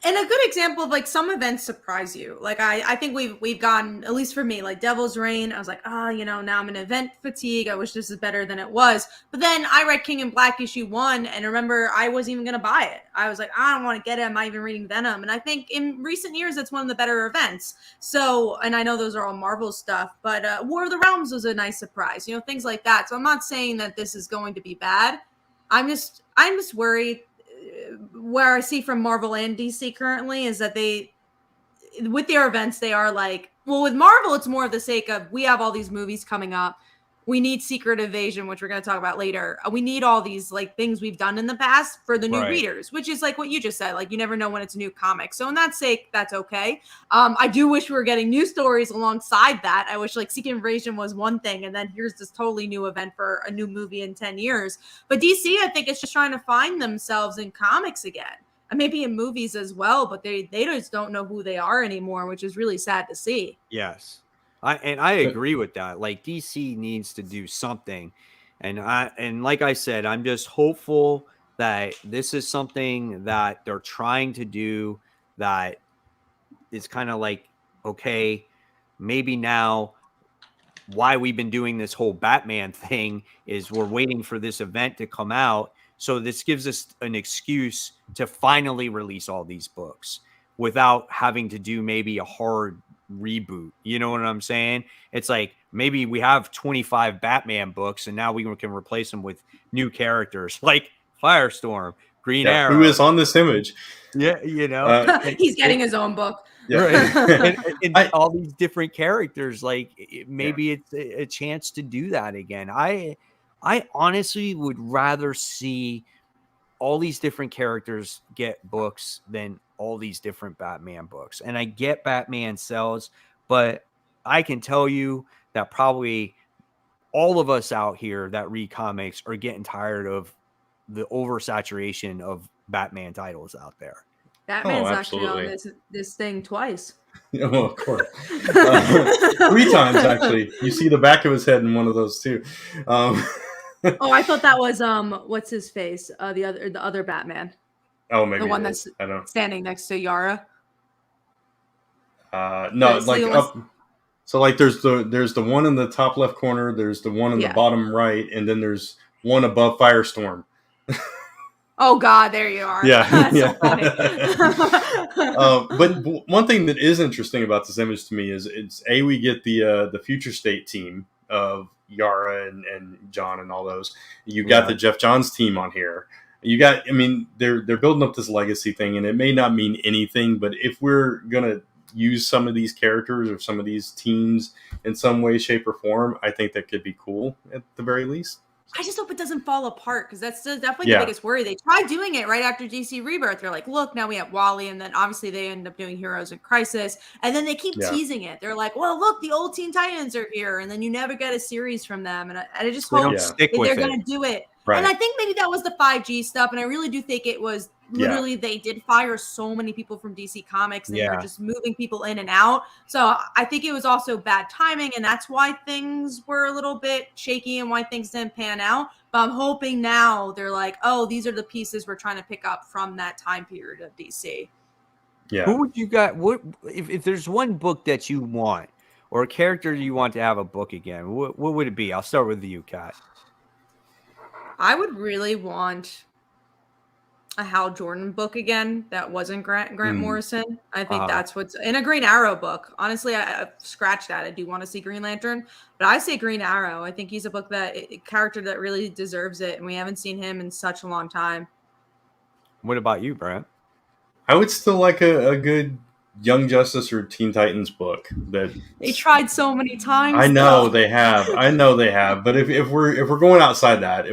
And a good example of like some events surprise you. Like I think we've gotten, at least for me, like Devil's Reign. I was like, oh, now I'm in event fatigue. I wish this is better than it was. But then I read King in Black issue 1, and remember, I wasn't even gonna buy it. I was like, I don't want to get it. I'm not even reading Venom. And I think in recent years, that's one of the better events. So, and I know those are all Marvel stuff, but War of the Realms was a nice surprise. Things like that. So I'm not saying that this is going to be bad. I'm just worried. Where I see from Marvel and DC currently is that they, with their events, they are like, well, with Marvel, it's more of the sake of, we have all these movies coming up. We need Secret Invasion, which we're going to talk about later. We need all these like things we've done in the past for the new readers, which is like what you just said. Like, you never know when it's a new comic. So in that sake, that's okay. I do wish we were getting new stories alongside that. I wish like Secret Invasion was one thing, and then here's this totally new event for a new movie in 10 years. But DC, I think, is just trying to find themselves in comics again. And maybe in movies as well, but they just don't know who they are anymore, which is really sad to see. Yes. I agree with that. Like, DC needs to do something. And like I said, I'm just hopeful that this is something that they're trying to do, that is kind of like, okay, maybe now why we've been doing this whole Batman thing is we're waiting for this event to come out. So this gives us an excuse to finally release all these books without having to do maybe a hard reboot. You know what I'm saying? It's like, maybe we have 25 Batman books and now we can replace them with new characters like Firestorm, Green Arrow, who is on this image. Yeah, he's getting his own book. Yeah. Right. and all these different characters, like maybe it's a chance to do that again. I honestly would rather see all these different characters get books than all these different Batman books. And I get Batman sells, but I can tell you that probably all of us out here that read comics are getting tired of the oversaturation of Batman titles out there. Batman's actually on this thing twice. Oh, of course. 3 times, actually. You see the back of his head in one of those, too. Oh, I thought that was what's his face? The other Batman. Oh, maybe the one that's standing next to Yara. No, like up. So like there's the one in the top left corner, there's the one in the bottom right, and then there's one above Firestorm. Oh God, there you are. Yeah, yeah. So but one thing that is interesting about this image to me is we get the future state team of Yara and John and all those. You got the Jeff Johns team on here. You got, I mean, they're building up this legacy thing, and it may not mean anything, but if we're gonna use some of these characters or some of these teams in some way, shape, or form, I think that could be cool at the very least. I just hope it doesn't fall apart, because that's definitely the biggest worry. They tried doing it right after DC Rebirth. They're like, look, now we have Wally, and then obviously they end up doing Heroes in Crisis, and then they keep teasing it. They're like, well, look, the old Teen Titans are here, and then you never get a series from them. And I just hope they're going to do it. Right. And I think maybe that was the 5G stuff, and I really do think it was literally they did fire so many people from DC Comics, and they were just moving people in and out. So I think it was also bad timing, and that's why things were a little bit shaky and why things didn't pan out. But I'm hoping now they're like, oh, these are the pieces we're trying to pick up from that time period of DC. Yeah. Who would you got? What if there's one book that you want, or a character you want to have a book again? What would it be? I'll start with you, Kat. I would really want a Hal Jordan book again that wasn't Grant Morrison. I think that's what's in a Green Arrow book. Honestly, I scratched that. I do want to see Green Lantern, but I say Green Arrow. I think he's a book a character that really deserves it, and we haven't seen him in such a long time. What about you, Brent? I would still like a good Young Justice or Teen Titans book. That they tried so many times. I know they have. I know they have. But if we're going outside that,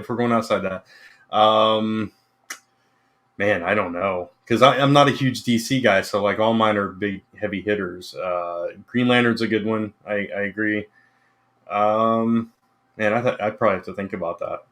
man, I don't know, because I'm not a huge DC guy, so like all mine are big heavy hitters. Green Lantern's a good one. I agree. Man, I'd probably have to think about that.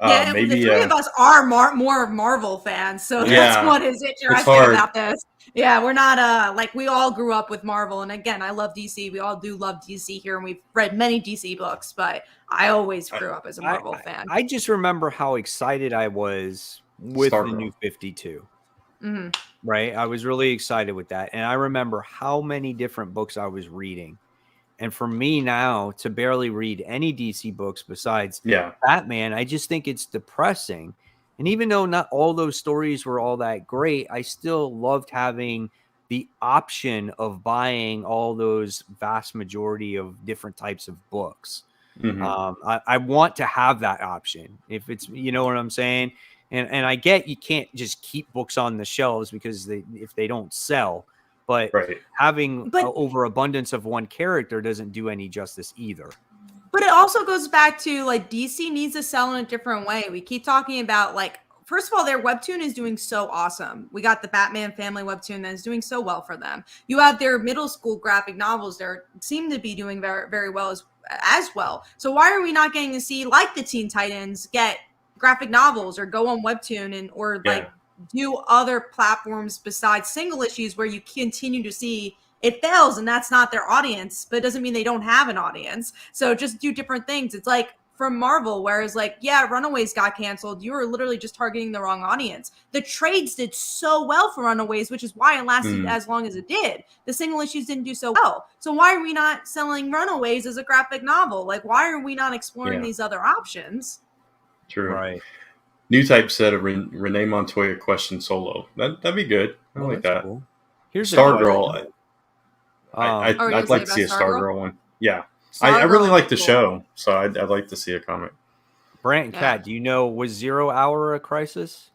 Yeah, maybe the three of us are more Marvel fans, so that's what is interesting about this. Yeah, we're not like we all grew up with Marvel, and again, I love DC. We all do love DC here, and we've read many DC books, but I always grew up as a Marvel fan. I just remember how excited I was with the new 52. Mm-hmm. Right? I was really excited with that, and I remember how many different books I was reading. And for me now to barely read any DC books besides Batman, I just think it's depressing. And even though not all those stories were all that great, I still loved having the option of buying all those vast majority of different types of books. Mm-hmm. I want to have that option. If it's, you know what I'm saying? And I get you can't just keep books on the shelves because if they don't sell. But having overabundance of one character doesn't do any justice either. But it also goes back to like DC needs to sell in a different way. We keep talking about like, first of all, their webtoon is doing so awesome. We got the Batman family webtoon that is doing so well for them. You have their middle school graphic novels that seem to be doing very, very well as well. So why are we not getting to see like the Teen Titans get graphic novels or go on webtoon or do other platforms besides single issues where you continue to see it fails and that's not their audience, but it doesn't mean they don't have an audience. So just do different things. It's like from Marvel, whereas like, Runaways got canceled. You were literally just targeting the wrong audience. The trades did so well for Runaways, which is why it lasted as long as it did. The single issues didn't do so well. So why are we not selling Runaways as a graphic novel? Like, why are we not exploring these other options? True. Right. New Type said a Renee Montoya question solo. That'd be good. I like that. Cool. Here's Stargirl. I'd like to see a Stargirl one. Yeah. I really like the show, so I'd like to see a comic. Brant and Kat, do you know, was 0 Hour a crisis?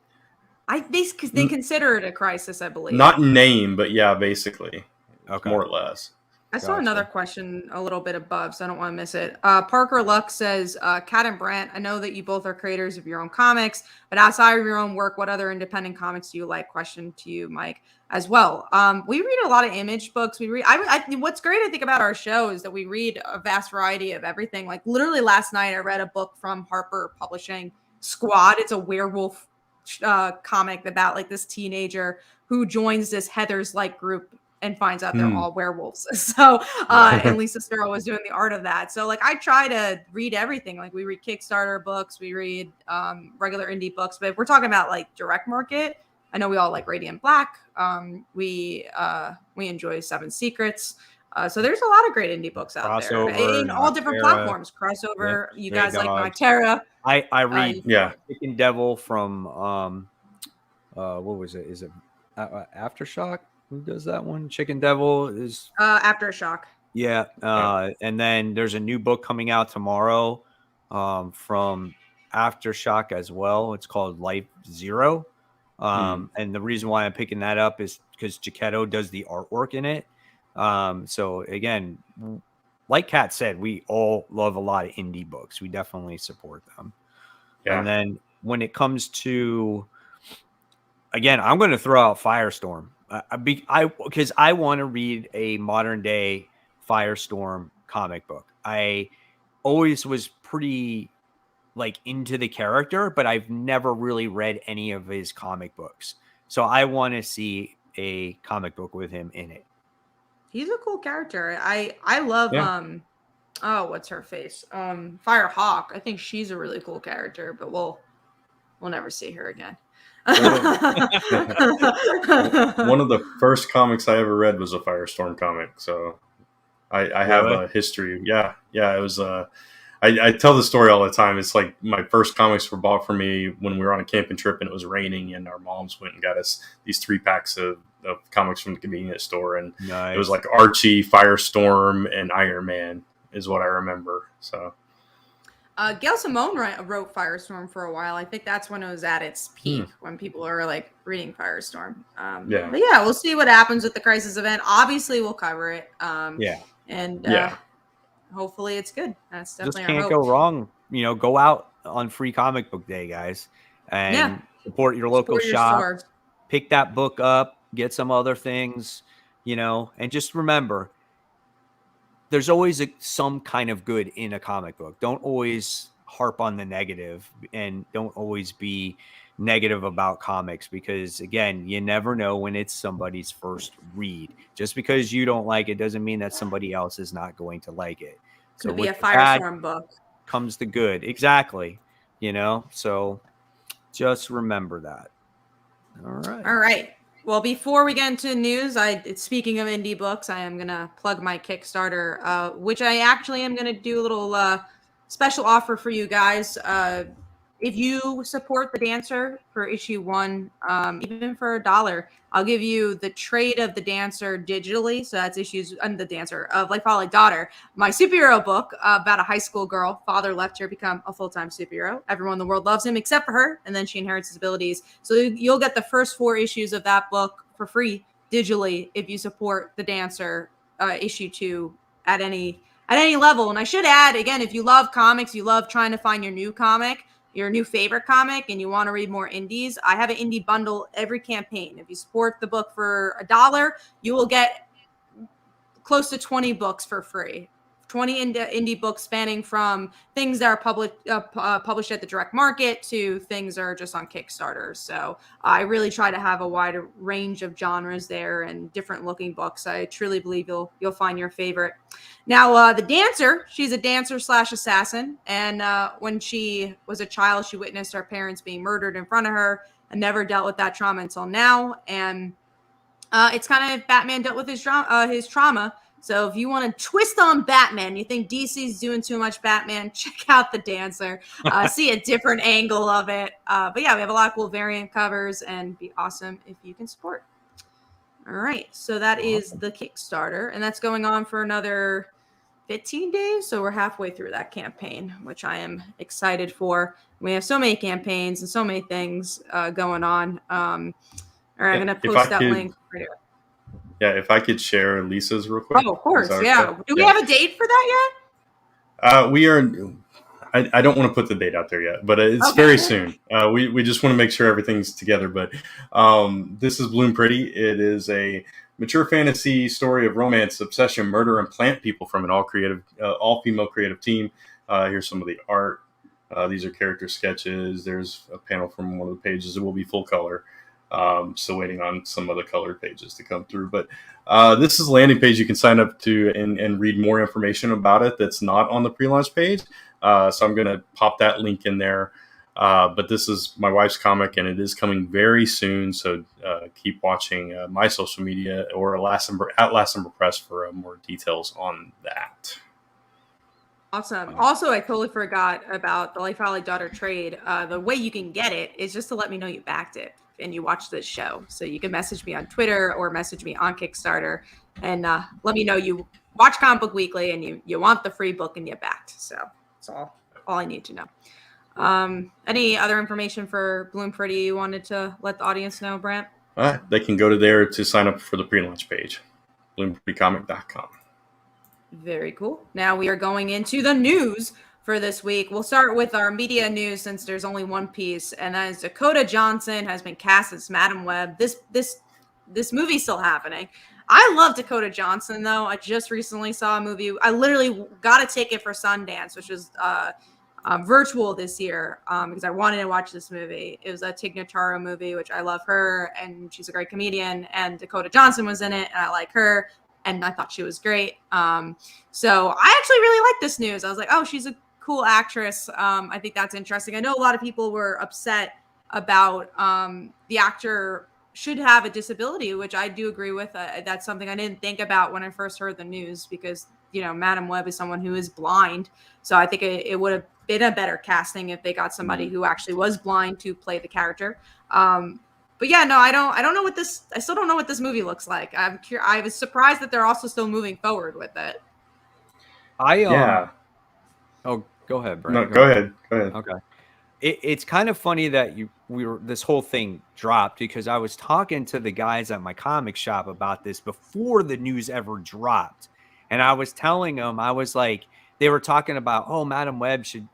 They consider it a crisis, I believe. Not in name, but basically. Okay. More or less. I saw another question a little bit above, so I don't want to miss it. Parker Luck says, Kat and Brant, I know that you both are creators of your own comics, but outside of your own work, what other independent comics do you like? Question to you, Mike, as well. We read a lot of Image books. What's great, I think, about our show is that we read a vast variety of everything. Like literally last night, I read a book from Harper Publishing, Squad. It's a werewolf comic about like this teenager who joins this Heathers-like group and finds out they're all werewolves. So, and Lisa Sparrow was doing the art of that. So like, I try to read everything. Like we read Kickstarter books, we read regular indie books, but if we're talking about like direct market, I know we all like Radiant Black. We enjoy Seven Secrets. So there's a lot of great indie books out there in all different platforms. Crossover. Yeah, you guys like Nocterra. I read Chicken Devil from, what was it? Is it Aftershock? Who does that one? Chicken Devil is Aftershock. Yeah. And then there's a new book coming out tomorrow from Aftershock as well. It's called Life Zero. And the reason why I'm picking that up is because Giacchetto does the artwork in it. So again, like Kat said, we all love a lot of indie books. We definitely support them. Yeah. And then when it comes to, again, I'm going to throw out Firestorm. Because I want to read a modern day Firestorm comic book. I always was pretty like into the character, but I've never really read any of his comic books. So I want to see a comic book with him in it. He's a cool character. I love what's her face? Firehawk. I think she's a really cool character, but we'll never see her again. One of the first comics I ever read was a Firestorm comic, so I have a history. Yeah, it was I tell the story all the time. It's like my first comics were bought for me when we were on a camping trip and it was raining, and our moms went and got us these 3-packs of comics from the convenience store, and Nice. it was like Archie, Firestorm, and Iron Man is what I remember. So Gail Simone wrote Firestorm for a while. I think that's when it was at its peak, when people are like reading Firestorm. But yeah, we'll see what happens with the Crisis event. Obviously, we'll cover it. And hopefully it's good. That's definitely just can't go wrong. You know, go out on Free Comic Book Day, guys, and support your local shop. Pick that book up, get some other things, you know, and just remember, there's always some kind of good in a comic book. Don't always harp on the negative, and don't always be negative about comics, because again, you never know when it's somebody's first read. Just because you don't like it doesn't mean that somebody else is not going to like it. Could be a Firestorm book. Comes the good. Exactly. You know, so just remember that. All right. Well, before we get into news, speaking of indie books, I am going to plug my Kickstarter, which I actually am going to do a little special offer for you guys. If you support The Dancer for issue 1, even for $1, I'll give you the trade of The Dancer digitally. So that's issues The Dancer of Like Father, Like Daughter, my superhero book about a high school girl. Father left her to become a full-time superhero. Everyone in the world loves him except for her, and then she inherits his abilities. So you'll get the first 4 issues of that book for free digitally if you support The Dancer issue 2 at any level. And I should add, again, if you love comics, you love trying to find your new favorite comic, and you want to read more indies, I have an indie bundle every campaign. If you support the book for $1, you will get close to 20 books for free. 20 indie books spanning from things that are published at the direct market to things that are just on Kickstarter. So I really try to have a wide range of genres there and different looking books. I truly believe you'll find your favorite. Now, The Dancer, she's a dancer/assassin. And when she was a child, she witnessed her parents being murdered in front of her and never dealt with that trauma until now. And it's kind of Batman dealt with his trauma. So if you want to twist on Batman, you think DC's doing too much Batman, check out The Dancer. See a different angle of it. But yeah, we have a lot of cool variant covers, and be awesome if you can support. All right, so that is the Kickstarter, and that's going on for another 15 days. So we're halfway through that campaign, which I am excited for. We have so many campaigns and so many things going on. All right, I'm going to post that link right here. Yeah, if I could share Lisa's real quick. Oh, of course, yeah. Do we have a date for that yet? We are. I don't want to put the date out there yet, but it's very soon. We just want to make sure everything's together. But this is Bloom Pretty. It is a mature fantasy story of romance, obsession, murder, and plant people from an all-female creative team. Here's some of the art. These are character sketches. There's a panel from one of the pages. It will be full color. Still waiting on some of the colored pages to come through. But this is a landing page you can sign up to and read more information about it that's not on the pre-launch page. So I'm going to pop that link in there. But this is my wife's comic, and it is coming very soon. So keep watching my social media or at Last Number Press for more details on that. Awesome. Also, I totally forgot about the Like Father, Like Daughter trade. The way you can get it is just to let me know you backed it and you watched this show. So you can message me on Twitter or message me on Kickstarter and let me know you watch Comic Book Weekly and you want the free book and you backed. So that's all I need to know. Any other information for Bloom Pretty you wanted to let the audience know, Brant? They can go to there to sign up for the pre-launch page, bloompretycomic.com. Very cool. Now we are going into the news for this week. We'll start with our media news since there's only one piece, and that is Dakota Johnson has been cast as Madam Web. This movie's still happening. I love Dakota Johnson, though. I just recently saw a movie. I literally got a ticket for Sundance, which was virtual this year because I wanted to watch this movie. It was a Tig Notaro movie, which I love her, and she's a great comedian, and Dakota Johnson was in it, and I like her, and I thought she was great. So I actually really like this news. I was like, oh, she's a cool actress. I think that's interesting. I know a lot of people were upset about the actor should have a disability, which I do agree with. That's something I didn't think about when I first heard the news because, you know, Madam Web is someone who is blind. So I think it would have been a better casting if they got somebody who actually was blind to play the character. But yeah, no, I don't know what this. I still don't know what this movie looks like. I was surprised that they're also still moving forward with it. Oh, go ahead, Brent. No, go ahead. Okay. It's kind of funny that this whole thing dropped because I was talking to the guys at my comic shop about this before the news ever dropped. And I was telling them, I was like, they were talking about, oh, Madam Web should,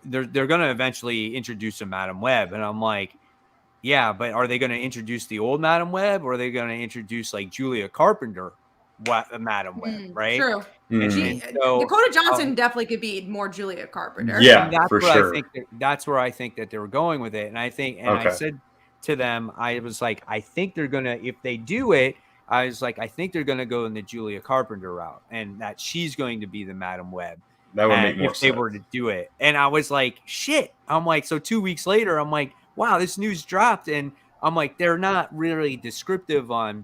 they're going to eventually introduce a Madam Web. And I'm like, yeah, but are they going to introduce the old Madam Web or are they going to introduce like Julia Carpenter Madam Web, right? True. And so, Dakota Johnson definitely could be more Julia Carpenter. Yeah, that's for sure. That's where I think that they were going with it. And I said to them, I was like, I think they're going to, if they do it, I was like, I think they're going to go in the Julia Carpenter route and that she's going to be the Madam Web. That would make more if sense. They were to do it. And I was like, shit. I'm like, so 2 weeks later, I'm like, wow, this news dropped. And I'm like, they're not really descriptive on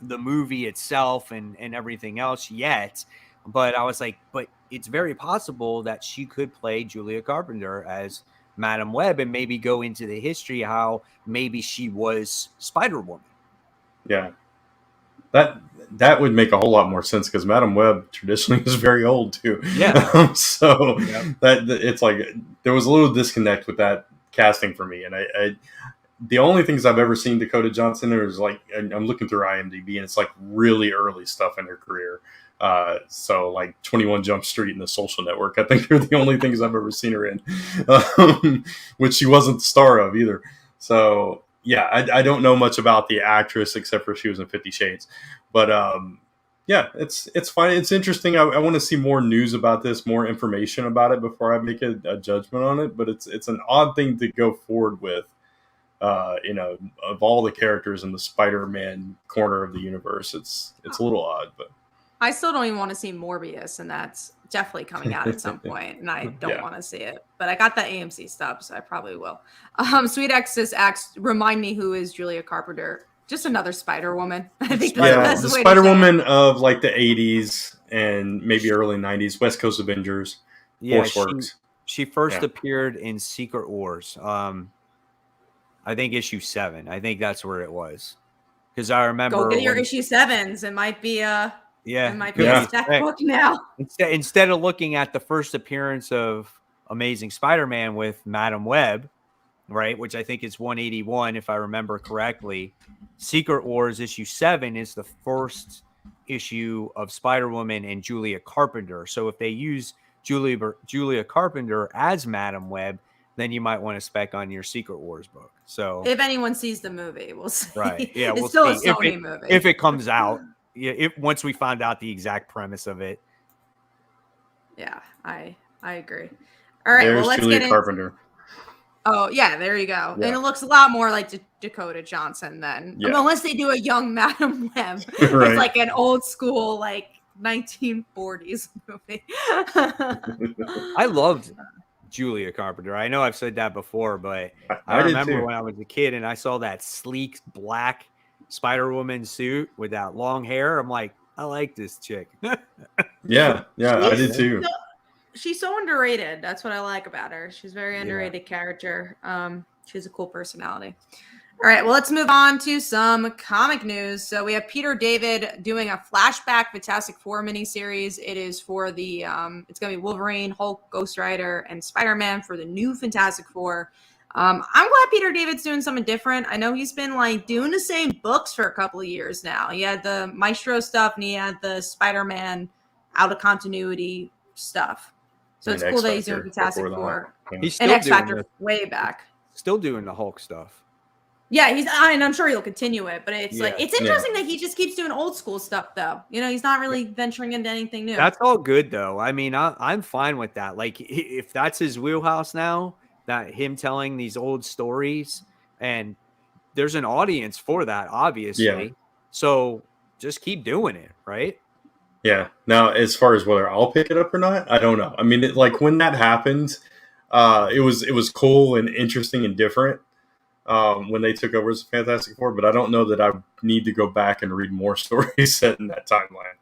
the movie itself and everything else yet. But I was like, but it's very possible that she could play Julia Carpenter as Madam Web and maybe go into the history how maybe she was Spider-Woman. Yeah. That would make a whole lot more sense because Madam Web traditionally is very old too. Yeah. So that it's like there was a little disconnect with that casting for me. And I the only things I've ever seen Dakota Johnson is like, I'm looking through IMDb and it's like really early stuff in her career. So like 21 Jump Street and The Social Network, I think they're the only things I've ever seen her in, which she wasn't the star of either. So yeah, I don't know much about the actress except for she was in 50 Shades, but yeah, it's fine. It's interesting. I want to see more news about this, more information about it before I make a judgment on it. But it's an odd thing to go forward with. Of all the characters in the Spider-Man corner of the universe, it's a little odd, but I still don't even want to see Morbius, and that's definitely coming out at some point, and I don't want to see it. But I got the AMC stub, so I probably will. Sweet X's asks, remind me who is Julia Carpenter? Just another Spider-Woman. I think that's the Spider-Woman of like the 80s and maybe early 90s, West Coast Avengers. Yeah, she first appeared in Secret Wars. I think issue 7. I think that's where it was. Because I remember. Go get your issue 7s. It might be a stack book now. Instead of looking at the first appearance of Amazing Spider-Man with Madam Web, right, which I think is 181 if I remember correctly, Secret Wars issue 7 is the first issue of Spider-Woman and Julia Carpenter. So if they use Julia Carpenter as Madam Web, then you might want to spec on your Secret Wars book. So if anyone sees the movie, we'll see. Right. Yeah, it's still a Sony movie. If it comes out, once we find out the exact premise of it. Yeah, I agree. All right, There's let's Julia get Carpenter. Oh, yeah, there you go. Yeah. And it looks a lot more like Dakota Johnson then. Yeah. I mean, unless they do a young Madam Web. Right. It's like an old school, like 1940s movie. I loved Julia Carpenter. I know I've said that before, but I remember when I was a kid and I saw that sleek black Spider-Woman suit with that long hair. I'm like, I like this chick. yeah, I did too. She's so underrated. That's what I like about her. She's a very underrated character. She has a cool personality. All right, well, let's move on to some comic news. So we have Peter David doing a flashback Fantastic Four miniseries. It is for the, it's going to be Wolverine, Hulk, Ghost Rider, and Spider-Man for the new Fantastic Four. I'm glad Peter David's doing something different. I know he's been like doing the same books for a couple of years now. He had the Maestro stuff and he had the Spider-Man out of continuity stuff. So it's cool that he's doing Fantastic Four. He's still and X Factor way back. Still doing the Hulk stuff. Yeah, and I'm sure he'll continue it, but it's like it's interesting that he just keeps doing old school stuff though. You know, he's not really venturing into anything new. That's all good though. I mean, I'm fine with that. Like if that's his wheelhouse now, that him telling these old stories, and there's an audience for that, obviously. Yeah. So just keep doing it, right? Yeah. Now, as far as whether I'll pick it up or not, I don't know. I mean, like when that happened, it was cool and interesting and different. When they took over as Fantastic Four, but I don't know that I need to go back and read more stories set in that timeline.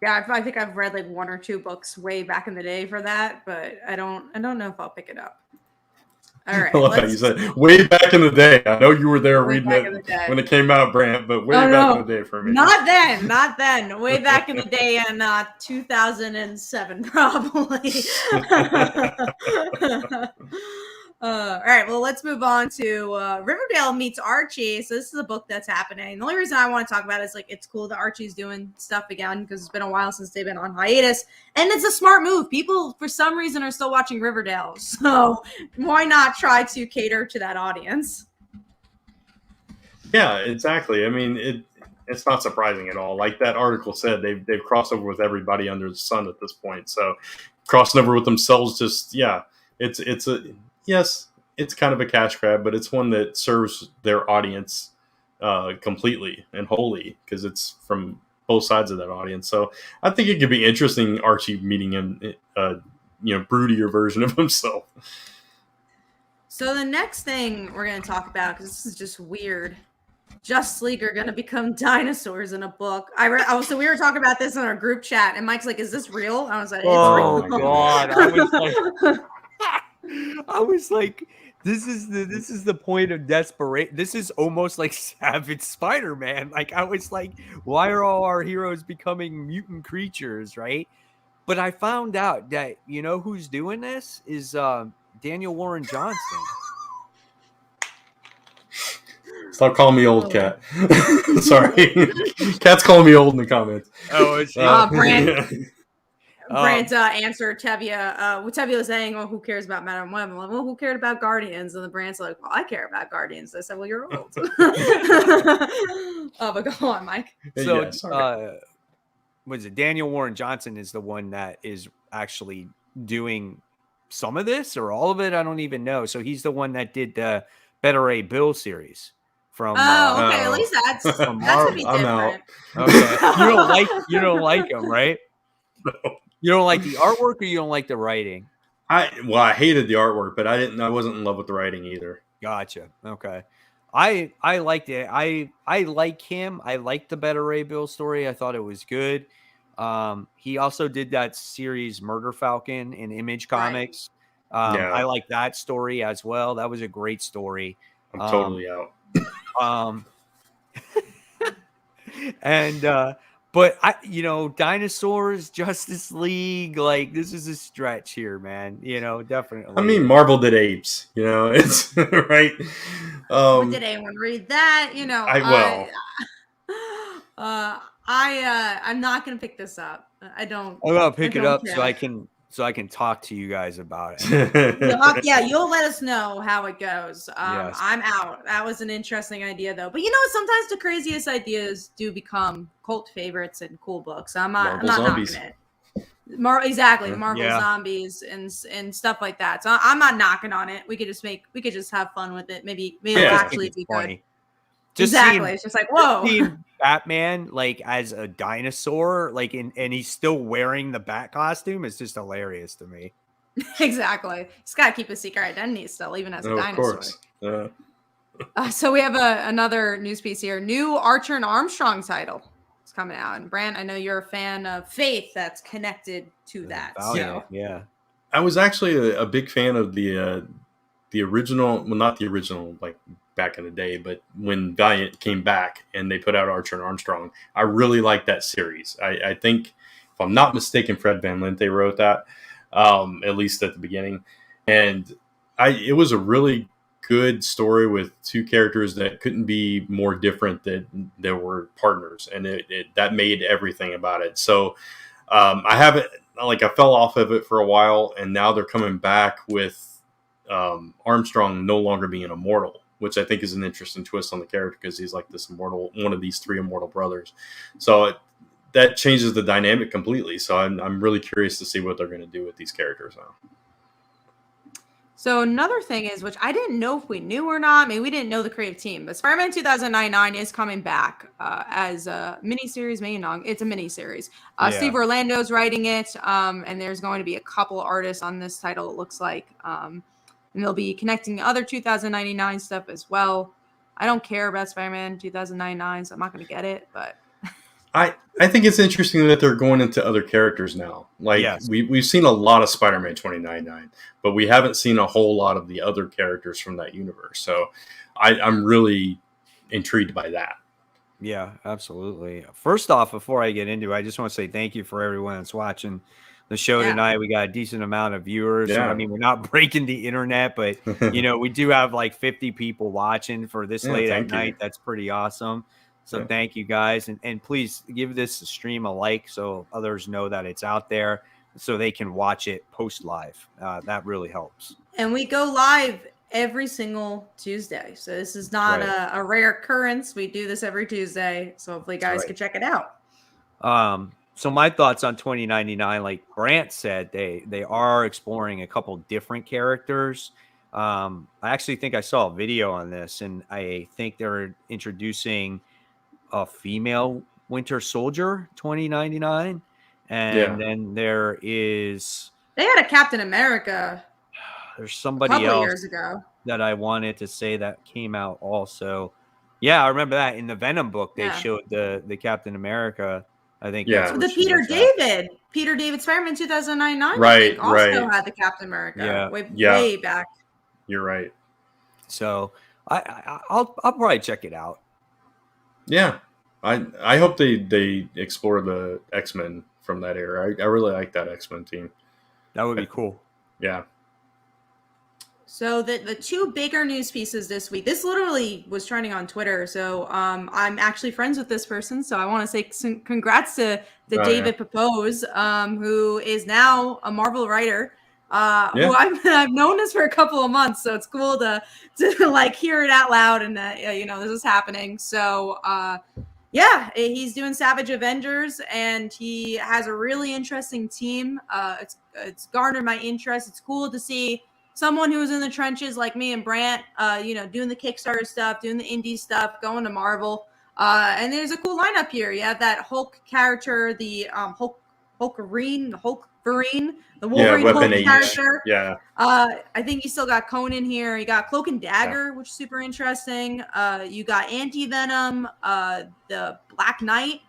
Yeah, I think I've read like 1 or 2 books way back in the day for that, but I don't know if I'll pick it up. All right, I love how you said way back in the day. I know you were there way reading back it in the day. when it came out, Brant, but way Oh, back in no. the day for me. Not then. Way back in the day in 2007, probably. All right, well, let's move on to Riverdale meets Archie. So this is a book that's happening. The only reason I want to talk about it is like it's cool that Archie's doing stuff again because it's been a while since they've been on hiatus, and it's a smart move. People, for some reason, are still watching Riverdale, so why not try to cater to that audience? Yeah, exactly. I mean, it's not surprising at all. Like that article said, they've crossed over with everybody under the sun at this point. So crossing over with themselves, it's a yes, it's kind of a cash grab, but it's one that serves their audience completely and wholly because it's from both sides of that audience. So I think it could be interesting. Archie meeting him, broodier version of himself. So the next thing we're going to talk about, because this is just weird, Justice League are going to become dinosaurs in a book. So we were talking about this in our group chat, and Mike's like, "Is this real?" I was like, "It's Oh real." God! I was like, this is the point of desperation. This is almost like Savage Spider-Man. Like I was like, why are all our heroes becoming mutant creatures, right? But I found out that who's doing this is Daniel Warren Johnson. Stop calling me old, Cat. Sorry. Cat's calling me old in the comments. Oh, it's Brant answered Tevye. Tevye was saying, "Well, who cares about Madam Web?" I'm like, "Well, who cared about Guardians?" And the Brant's like, "Well, I care about Guardians." I said, "Well, you're old." But go on, Mike. So, was it Daniel Warren Johnson is the one that is actually doing some of this or all of it? I don't even know. So he's the one that did the Better A Bill series. From okay, at least that's Marvel. be different. Okay, you don't like him, right? No. You don't like the artwork, or you don't like the writing? I hated the artwork, but I wasn't in love with the writing either. Gotcha. Okay, I liked it. I like him. I liked the Better A Bill story. I thought it was good. He also did that series Murder Falcon in Image Comics. Right. I like that story as well. That was a great story. I'm totally out. But dinosaurs, Justice League, like this is a stretch here, man. Definitely. I mean, Marvel did apes. It's right. Did anyone read that? I'm not gonna pick this up. I'm gonna pick it up so I can talk to you guys about it. Yeah, you'll let us know how it goes. Yes. I'm out. That was an interesting idea, though. But sometimes the craziest ideas do become cult favorites and cool books. I'm not knocking it. Exactly, Marvel Zombies and stuff like that. So I'm not knocking on it. We could just have fun with it. Maybe it'll actually be good. Exactly. It's just like, whoa. Batman like as a dinosaur, like and he's still wearing the bat costume. It's just hilarious to me. Exactly. He's got to keep his secret identity still, even as a dinosaur. Of course. So we have another news piece here. New Archer and Armstrong title is coming out. And Brant, I know you're a fan of Faith that's connected to that. Valiant, yeah. I was actually a big fan of the original, well, not the original, like back in the day, but when Valiant came back and they put out Archer and Armstrong, I really liked that series. I think, if I'm not mistaken, Fred Van Lente wrote that, at least at the beginning. And it was a really good story with two characters that couldn't be more different than they were partners. And that made everything about it. So I fell off of it for a while, and now they're coming back with Armstrong no longer being immortal, which I think is an interesting twist on the character because he's like this immortal, one of these three immortal brothers. So that changes the dynamic completely. So I'm really curious to see what they're going to do with these characters now. So another thing is, which I didn't know if we knew or not. I mean, we didn't know the creative team, but Spider-Man 2099 is coming back as a miniseries. It's a miniseries. Steve Orlando's writing it, and there's going to be a couple artists on this title, it looks like. And they'll be connecting other 2099 stuff as well. I don't care about Spider-Man 2099, so I'm not going to get it, but I think it's interesting that they're going into other characters now. Like Yes. we've seen a lot of Spider-Man 2099, but we haven't seen a whole lot of the other characters from that universe. So I'm really intrigued by that. Yeah, absolutely. First off, before I get into it, I just want to say thank you for everyone that's watching the show Yeah. tonight. We got a decent amount of viewers. So, Yeah. I mean, we're not breaking the internet, but we do have like 50 people watching for this late at night. That's pretty awesome. So thank you guys. And please give this stream a like so others know that it's out there so they can watch it post live. That really helps. And we go live every single Tuesday. So this is not a rare occurrence. We do this every Tuesday. So hopefully guys can check it out. So my thoughts on 2099, like Brant said, they are exploring a couple different characters. I actually think I saw a video on this, and I think they're introducing a female Winter Soldier 2099. And then there is... They had a Captain America. There's somebody else years ago that I wanted to say that came out also. Yeah, I remember that in the Venom book, they showed the Captain America. I think the Peter David Spider-Man 2099 right also had the Captain America way back. You're right. So I'll probably check it out. Yeah, I hope they explore the X-Men from that era. I really like that X-Men team. That would be cool. Yeah. So the two bigger news pieces this week, this literally was trending on Twitter. So I'm actually friends with this person. So I want to say congrats to David Papose, who is now a Marvel writer, who I've known this for a couple of months. So it's cool to like hear it out loud and that, this is happening. So he's doing Savage Avengers and he has a really interesting team. It's garnered my interest. It's cool to see someone who was in the trenches like me and Brant, doing the Kickstarter stuff, doing the indie stuff, going to Marvel. And there's a cool lineup here. You have that Hulk character, the Hulkverine, the Wolverine Hulk character. Yeah. I think you still got Conan here. You got Cloak and Dagger, which is super interesting. You got Anti-Venom, the Black Knight,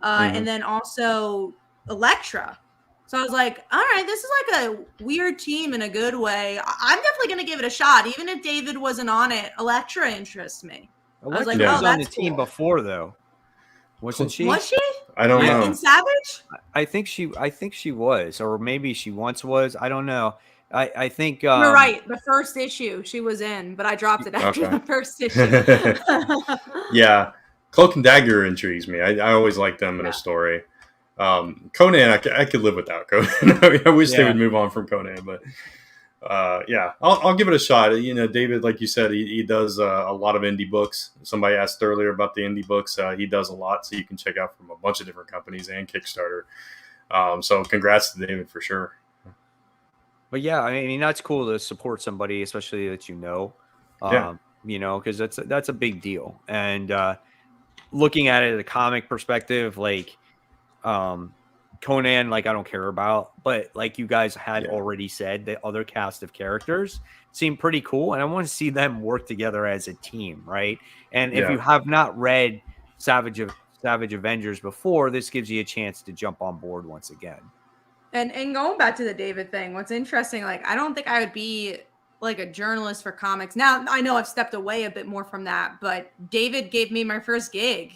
and then also Elektra. So I was like, all right, this is like a weird team in a good way. I'm definitely going to give it a shot. Even if David wasn't on it, Elektra interests me. I was like, was on the team before, though. Wasn't she? Was she? I don't know. In Savage? I think she was, or maybe she once was. I don't know. I think you're right. The first issue she was in, but I dropped it after the first issue. Yeah. Cloak and Dagger intrigues me. I always liked them in a story. Conan, I could live without Conan. I wish they would move on from Conan, but I'll give it a shot. David, like you said, he does a lot of indie books. Somebody asked earlier about the indie books. He does a lot, so you can check out from a bunch of different companies and Kickstarter. So congrats to David for sure. But yeah, I mean that's cool to support somebody, especially that because that's a big deal. And looking at it at a comic perspective, like. Conan, like I don't care about, but like you guys had already said, the other cast of characters seem pretty cool, and I want to see them work together as a team, right? And if you have not read Savage Avengers before, this gives you a chance to jump on board once again. And going back to the David thing, what's interesting, like I don't think I would be like a journalist for comics. Now I know I've stepped away a bit more from that, but David gave me my first gig.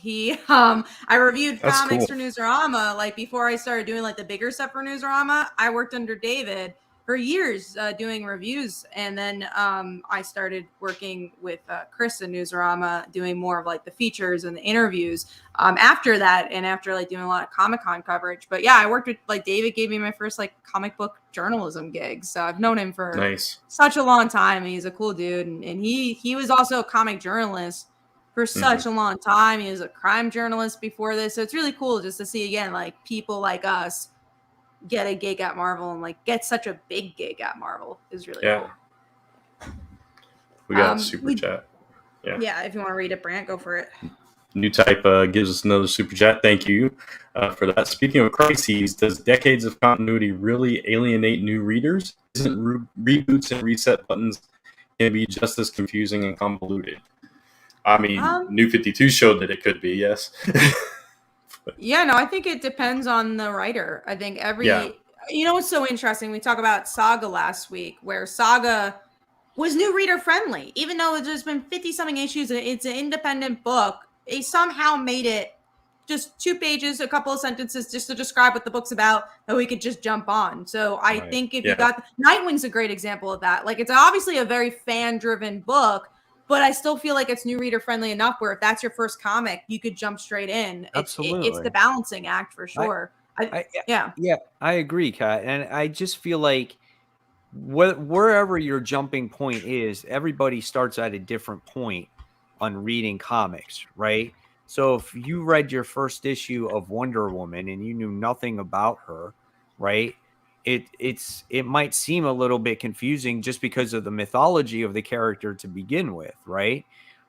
I reviewed comics for Newsarama. Like before I started doing like the bigger stuff for Newsarama, I worked under David for years doing reviews. And then I started working with Chris in Newsarama doing more of like the features and the interviews after that. And after like doing a lot of Comic-Con coverage, but yeah, I worked with like David gave me my first like comic book journalism gig. So I've known him for such a long time. He's a cool dude. And he was also a comic journalist for such a long time. He was a crime journalist before this. So it's really cool just to see again, like people like us get a gig at Marvel and like get such a big gig at Marvel is really cool. We got a super chat. Yeah, if you want to read it, Brant, go for it. New Type gives us another super chat. Thank you for that. Speaking of crises, does decades of continuity really alienate new readers? Isn't reboots and reset buttons can be just as confusing and convoluted? I mean, New 52 showed that it could be, yes. Yeah, no, I think it depends on the writer. I think Yeah. you know what's so interesting? We talked about Saga last week, where Saga was new reader friendly, even though there's been 50 something issues. It's an independent book. They somehow made it just 2 pages, a couple of sentences just to describe what the book's about that we could just jump on. So I think if you got Nightwing's a great example of that. Like, it's obviously a very fan driven book, but I still feel like it's new reader friendly enough where if that's your first comic, you could jump straight in. Absolutely. It's the balancing act for sure. Yeah, I agree, Kat. And I just feel like wherever your jumping point is, everybody starts at a different point on reading comics, right? So if you read your first issue of Wonder Woman and you knew nothing about her, right? It might seem a little bit confusing just because of the mythology of the character to begin with, right?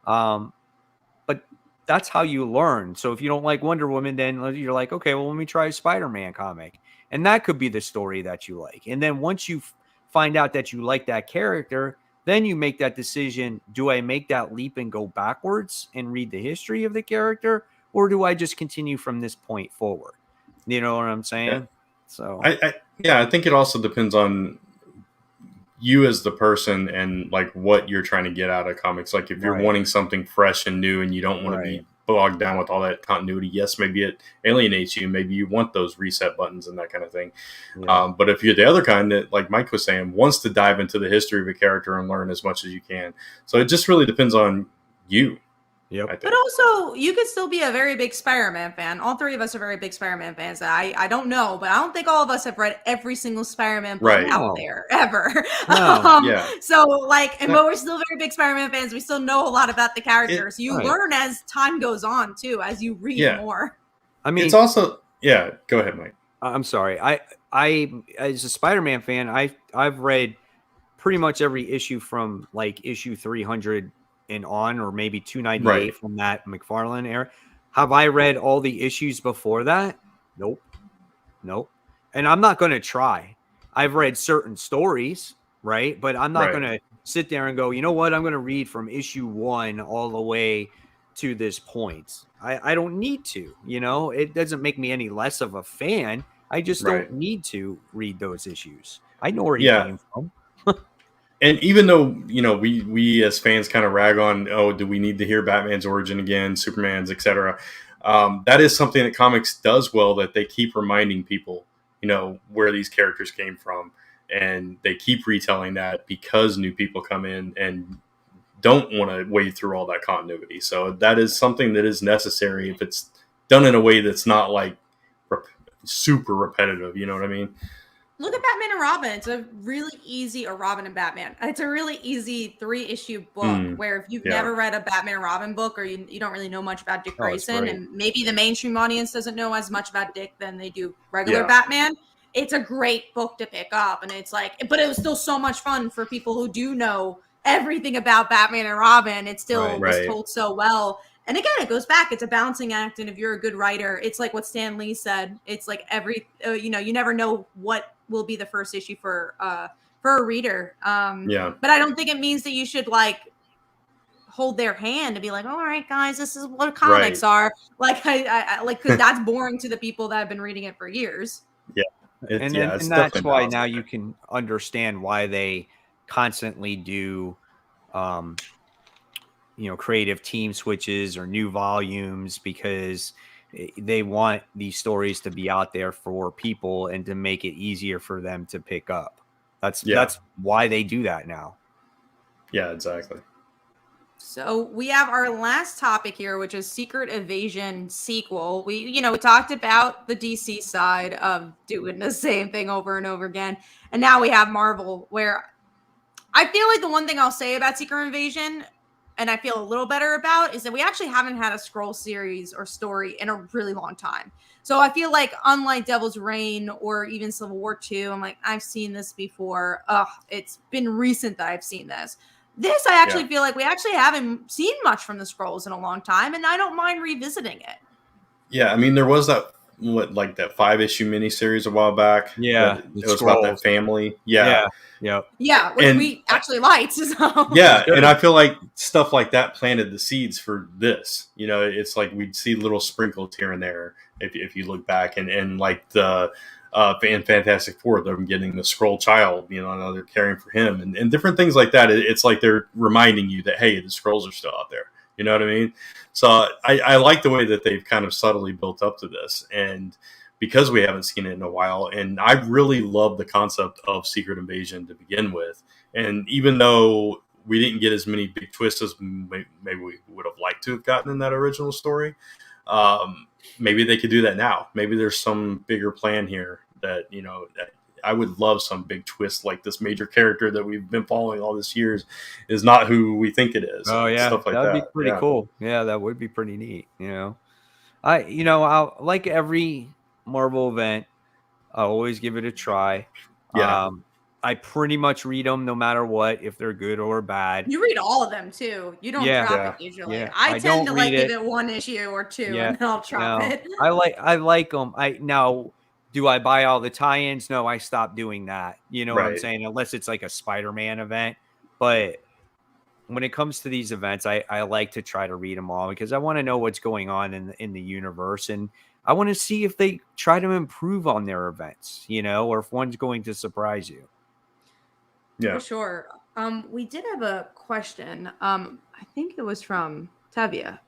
But that's how you learn. So if you don't like Wonder Woman, then you're like, okay, well, let me try a Spider-Man comic. And that could be the story that you like. And then once you find out that you like that character, then you make that decision. Do I make that leap and go backwards and read the history of the character? Or do I just continue from this point forward? You know what I'm saying? Yeah. So I think it also depends on you as the person and like what you're trying to get out of comics. Like if you're wanting something fresh and new and you don't want to be bogged down with all that continuity, yes, maybe it alienates you. Maybe you want those reset buttons and that kind of thing. Yeah. But if you're the other kind that, like Mike was saying, wants to dive into the history of a character and learn as much as you can. So it just really depends on you. Yep. But also, you could still be a very big Spider-Man fan. All 3 of us are very big Spider-Man fans. I don't know, but I don't think all of us have read every single Spider-Man book out there ever. No. So, like, but we're still very big Spider-Man fans. We still know a lot about the characters. You learn as time goes on, too, as you read more. I mean, it's also, go ahead, Mike. I'm sorry. I as a Spider-Man fan, I've read pretty much every issue from like issue 300 and on, or maybe 298 from that McFarlane era. Have I read all the issues before that? Nope. And I'm not going to try. I've read certain stories, right? But I'm not going to sit there and go, you know what? I'm going to read from issue 1 all the way to this point. I don't need to, you know, it doesn't make me any less of a fan. I just don't need to read those issues. I know where he came from. And even though, you know, we as fans kind of rag on, do we need to hear Batman's origin again, Superman's, etc. That is something that comics does well, that they keep reminding people, you know, where these characters came from. And they keep retelling that because new people come in and don't want to wade through all that continuity. So that is something that is necessary if it's done in a way that's not like super repetitive. You know what I mean? Look at Batman and Robin. It's a really easy, or Robin and Batman. It's a really easy 3-issue book where if you've never read a Batman and Robin book, or you don't really know much about Dick Grayson, and maybe the mainstream audience doesn't know as much about Dick than they do regular Batman, it's a great book to pick up. And it's like, but it was still so much fun for people who do know everything about Batman and Robin. It still was told so well. And again, it goes back. It's a balancing act. And if you're a good writer, it's like what Stan Lee said. It's like you never know what will be the first issue for a reader. But I don't think it means that you should like hold their hand and be like, all right, guys, this is what comics are. Like, I like, because that's boring to the people that have been reading it for years. Yeah. And that's why now you can understand why they constantly do, creative team switches or new volumes, because they want these stories to be out there for people and to make it easier for them to pick up. That's why they do that now. Yeah, exactly. So we have our last topic here, which is Secret Invasion sequel. We talked about the DC side of doing the same thing over and over again. And now we have Marvel, where I feel like the one thing I'll say about Secret Invasion, and I feel a little better about, is that we actually haven't had a scroll series or story in a really long time. So I feel like, unlike Devil's Reign or even Civil War 2, I'm like, I've seen this before. It's been recent that I've seen this. This, I actually feel like we actually haven't seen much from the Skrulls in a long time, and I don't mind revisiting it. Yeah, I mean, there was that 5-issue miniseries a while back. Yeah, it was about that family. Yeah, which we actually liked. So. Yeah, and I feel like stuff like that planted the seeds for this. You know, it's like we'd see little sprinkles here and there, if you look back, and like the in Fantastic Four, them getting the Skrull child, now they're caring for him, and different things like that. It's like they're reminding you that, hey, the Skrulls are still out there. You know what I mean? So I like the way that they've kind of subtly built up to this, and because we haven't seen it in a while, and I really love the concept of Secret Invasion to begin with. And even though we didn't get as many big twists as maybe we would have liked to have gotten in that original story, maybe they could do that now. Maybe there's some bigger plan here that, that I would love some big twist, like this major character that we've been following all this years is not who we think it is. Oh yeah, stuff like that would that. be pretty cool. Yeah, that would be pretty neat. I'll like every Marvel event, I always give it a try. Yeah. I pretty much read them no matter what, if they're good or bad. You read all of them too. You don't drop it usually. Yeah. I tend to give it 1 issue or 2, Yeah. and then I'll drop it. I like them. Now, do I buy all the tie-ins? No, I stopped doing that. You know what I'm saying? Unless it's like a Spider-Man event. But when it comes to these events, I like to try to read them all because I want to know what's going on in the universe, and I want to see if they try to improve on their events, or if one's going to surprise you. Yeah, for sure. We did have a question. I think it was from Tevia.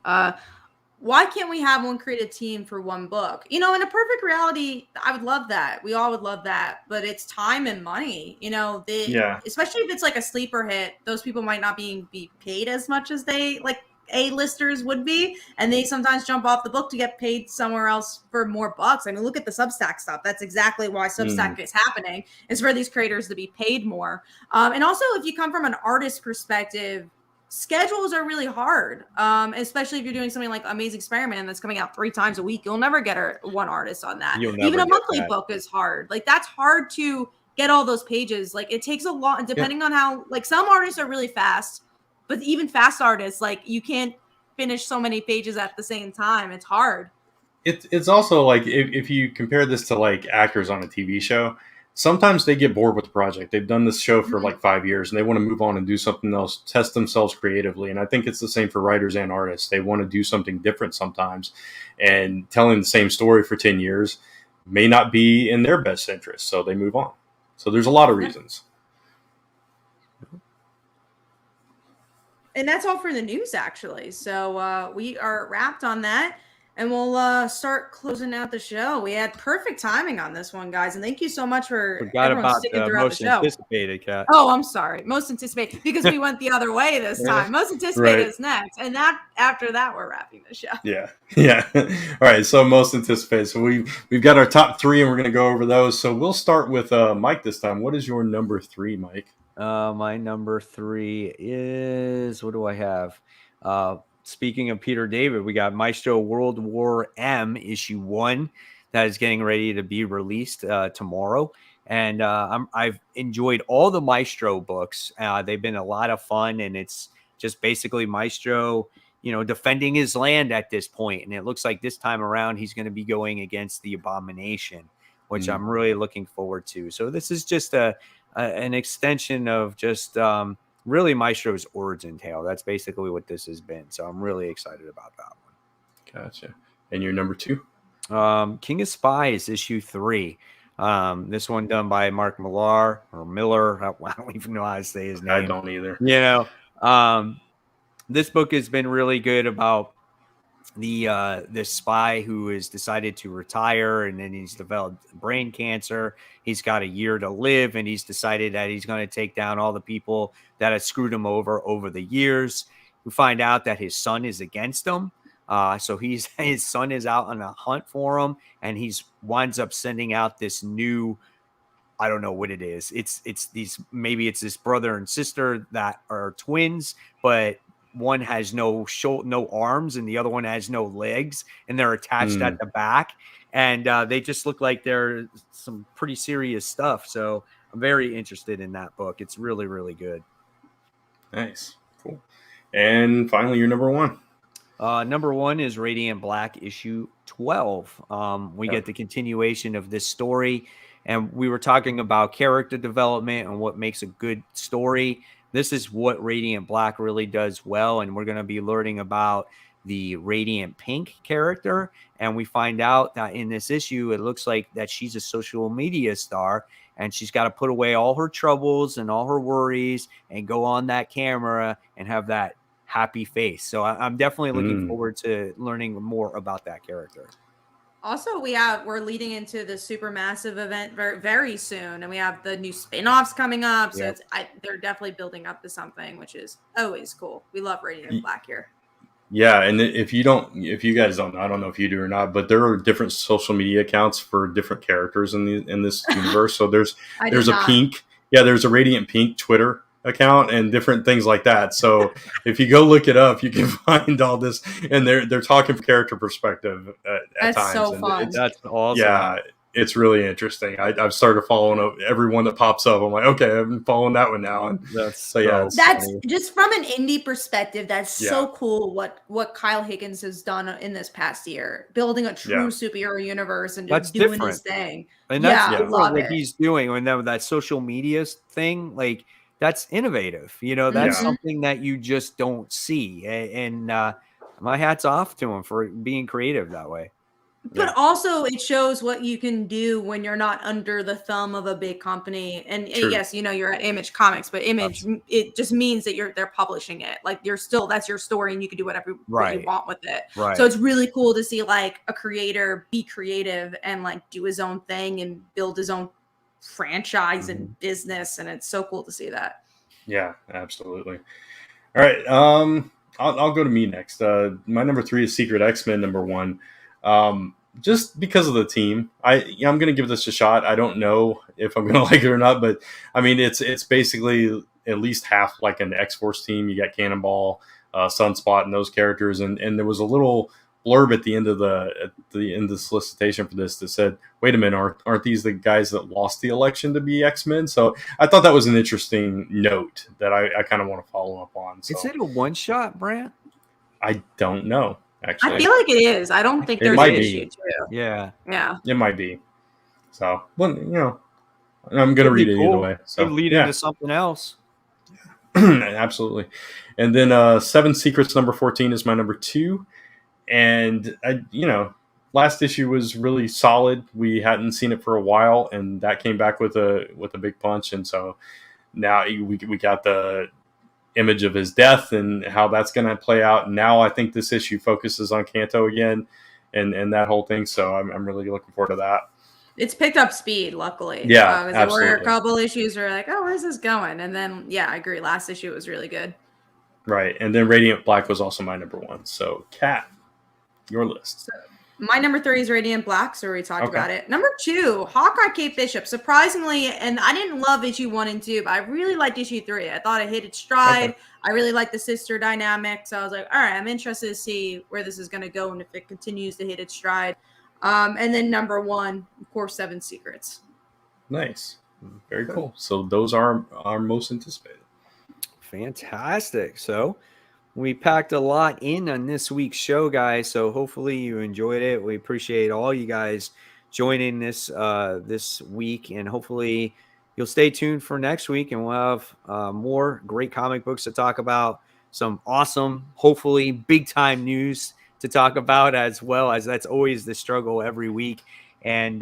Why can't we have one creative team for one book? In a perfect reality, I would love that. We all would love that, but it's time and money. Especially if it's like a sleeper hit, those people might not be paid as much as they like A-listers would be, and they sometimes jump off the book to get paid somewhere else for more bucks. I mean, look at the Substack stuff. That's exactly why Substack is happening, is for these creators to be paid more. And also, if you come from an artist perspective, schedules are really hard, especially if you're doing something like Amazing Spider-Man that's coming out 3 times a week. You'll never get one artist on that. Even a monthly book is hard. Like, that's hard to get all those pages. Like, it takes a lot, depending on how, like, some artists are really fast, but even fast artists, like, you can't finish so many pages at the same time. It's hard. It's also like, if you compare this to like actors on a TV show, sometimes they get bored with the project. They've done this show for like 5 years and they want to move on and do something else, test themselves creatively. And I think it's the same for writers and artists. They want to do something different sometimes, and telling the same story for 10 years may not be in their best interest. So they move on. So there's a lot of reasons. And that's all for the news, actually. So we are wrapped on that. And we'll start closing out the show. We had perfect timing on this one, guys. And thank you so much for everyone sticking throughout the show. Most anticipated, Kat. Oh, I'm sorry. Most anticipated, because we went the other way this time. Most anticipated is next. And after that, we're wrapping the show. Yeah. All right. So most anticipated. So we've got our top 3, and we're going to go over those. So we'll start with Mike this time. What is your number 3, Mike? My number 3 is, what do I have? Speaking of Peter David, we got Maestro World War M issue 1 that is getting ready to be released tomorrow. And I've enjoyed all the Maestro books. They've been a lot of fun, and it's just basically Maestro, defending his land at this point. And it looks like this time around he's going to be going against the Abomination, which I'm really looking forward to. So this is just an extension of just really Maestro's origin tale. That's basically what this has been. So I'm really excited about that one. Gotcha. And your number 2? King of Spies, issue 3. This one done by Mark Millar or Miller. I don't even know how to say his name. I don't either. This book has been really good about the spy who has decided to retire, and then he's developed brain cancer. He's got a year to live, and he's decided that he's going to take down all the people that have screwed him over the years. We find out that his son is against him. So his son is out on a hunt for him, and he's winds up sending out this new, I don't know what it is. It's this brother and sister that are twins, but one has no arms and the other one has no legs, and they're attached at the back. And they just look like they're some pretty serious stuff. So I'm very interested in that book. It's really, really good. Nice. Cool. And finally, your number 1. Number 1 is Radiant Black issue 12. We get the continuation of this story, and we were talking about character development and what makes a good story. This is what Radiant Black really does well, and we're going to be learning about the Radiant Pink character. And we find out that in this issue, it looks like that she's a social media star, and she's got to put away all her troubles and all her worries and go on that camera and have that happy face. So I'm definitely looking forward to learning more about that character. Also, we're leading into the Supermassive event very, very soon, and we have the new spin-offs coming up. So they're definitely building up to something, which is always cool. We love Radiant Black here. Yeah, and if you guys don't know, I don't know if you do or not, but there are different social media accounts for different characters in this universe. So there's a pink, there's a Radiant Pink Twitter account and different things like that. So if you go look it up, you can find all this, and they're talking from character perspective at times. So fun. That's awesome. Yeah, it's really interesting. I've started following everyone that pops up. I'm like, okay, I'm following that one now. And that's that's just from an indie perspective. That's so cool. What Kyle Higgins has done in this past year, building a true superhero universe and just doing his thing. And that's what he's doing. And then that social media thing, like, that's innovative. That's something that you just don't see. And my hat's off to him for being creative that way. But also it shows what you can do when you're not under the thumb of a big company. And yes, you're at Image Comics, but Image, it just means that they're publishing it. Like that's your story, and you can do whatever you want with it. Right. So it's really cool to see like a creator be creative and like do his own thing and build his own franchise and business. And it's so cool to see that. Yeah, absolutely. All right. I'll go to me next. My number 3 is Secret X-Men #1. Just because of the team, I'm going to give this a shot. I don't know if I'm going to like it or not, but I mean, it's basically at least half like an X-Force team. You got Cannonball, Sunspot, and those characters. And there was a little blurb at the end of the solicitation for this that said, "Wait a minute, aren't these the guys that lost the election to be X-Men?" So I thought that was an interesting note that I kind of want to follow up on. So. Is it a one-shot, Brant? I don't know. Actually, I feel like it is. I don't think there's an issue too. Yeah, it might be. So, well, I'm gonna read it either way. So could lead into something else. Absolutely. And then 7 Secrets #14 is my number 2. And last issue was really solid. We hadn't seen it for a while, and that came back with a big punch. And so now we got the image of his death and how that's going to play out. And now I think this issue focuses on Kanto again and that whole thing. So I'm really looking forward to that. It's picked up speed, luckily. Yeah, there were a couple issues where like, oh, where's this going? And then, I agree. Last issue was really good. Right. And then Radiant Black was also my number 1. So, Kat, your list. So, my number 3 is Radiant Black, so we talked about it. Number 2, Hawkeye Kate Bishop. Surprisingly, and I didn't love issue 1 and 2, but I really liked issue 3. I thought it hit its stride. Okay. I really liked the sister dynamic. So I was like, all right, I'm interested to see where this is going to go and if it continues to hit its stride. And then number 1, of course, 7 Secrets. Nice. Very cool. So those are our most anticipated. Fantastic. So we packed a lot in on this week's show, guys. So hopefully you enjoyed it. We appreciate all you guys joining this week, and hopefully you'll stay tuned for next week, and we'll have more great comic books to talk about, some awesome, hopefully big time news to talk about, as well as that's always the struggle every week. And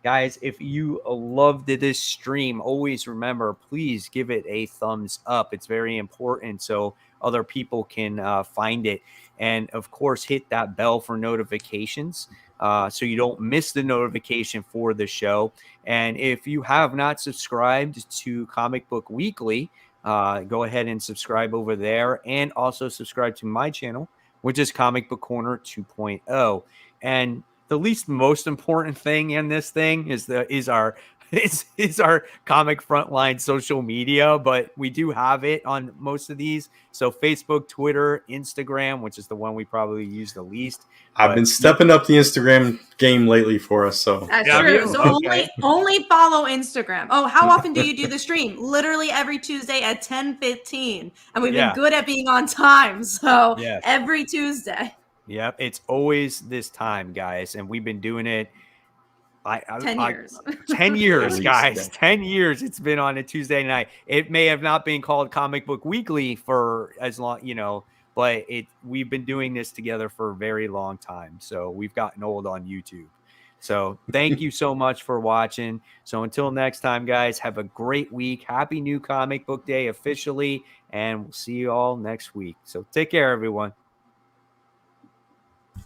guys, if you loved this stream, always remember, please give it a thumbs up. It's very important so other people can find it. And of course, hit that bell for notifications so you don't miss the notification for the show. And if you have not subscribed to Comic Book Weekly, go ahead and subscribe over there, and also subscribe to my channel, which is Comic Book Corner 2.0. And the most important thing in this thing is our Comic Frontline social media, but we do have it on most of these. So Facebook, Twitter, Instagram, which is the one we probably use the least. I've been stepping up the Instagram game lately for us. So that's true. So only follow Instagram. Oh, how often do you do the stream? Literally every Tuesday at 10:15, and we've been good at being on time. So every Tuesday. Yep, it's always this time, guys, and we've been doing it. 10 years. 10 years, guys. 10 years it's been on a Tuesday night. It may have not been called Comic Book Weekly for as long, but we've been doing this together for a very long time. So we've gotten old on YouTube. So thank you so much for watching. So until next time, guys, have a great week. Happy New Comic Book Day officially, and we'll see you all next week. So take care, everyone.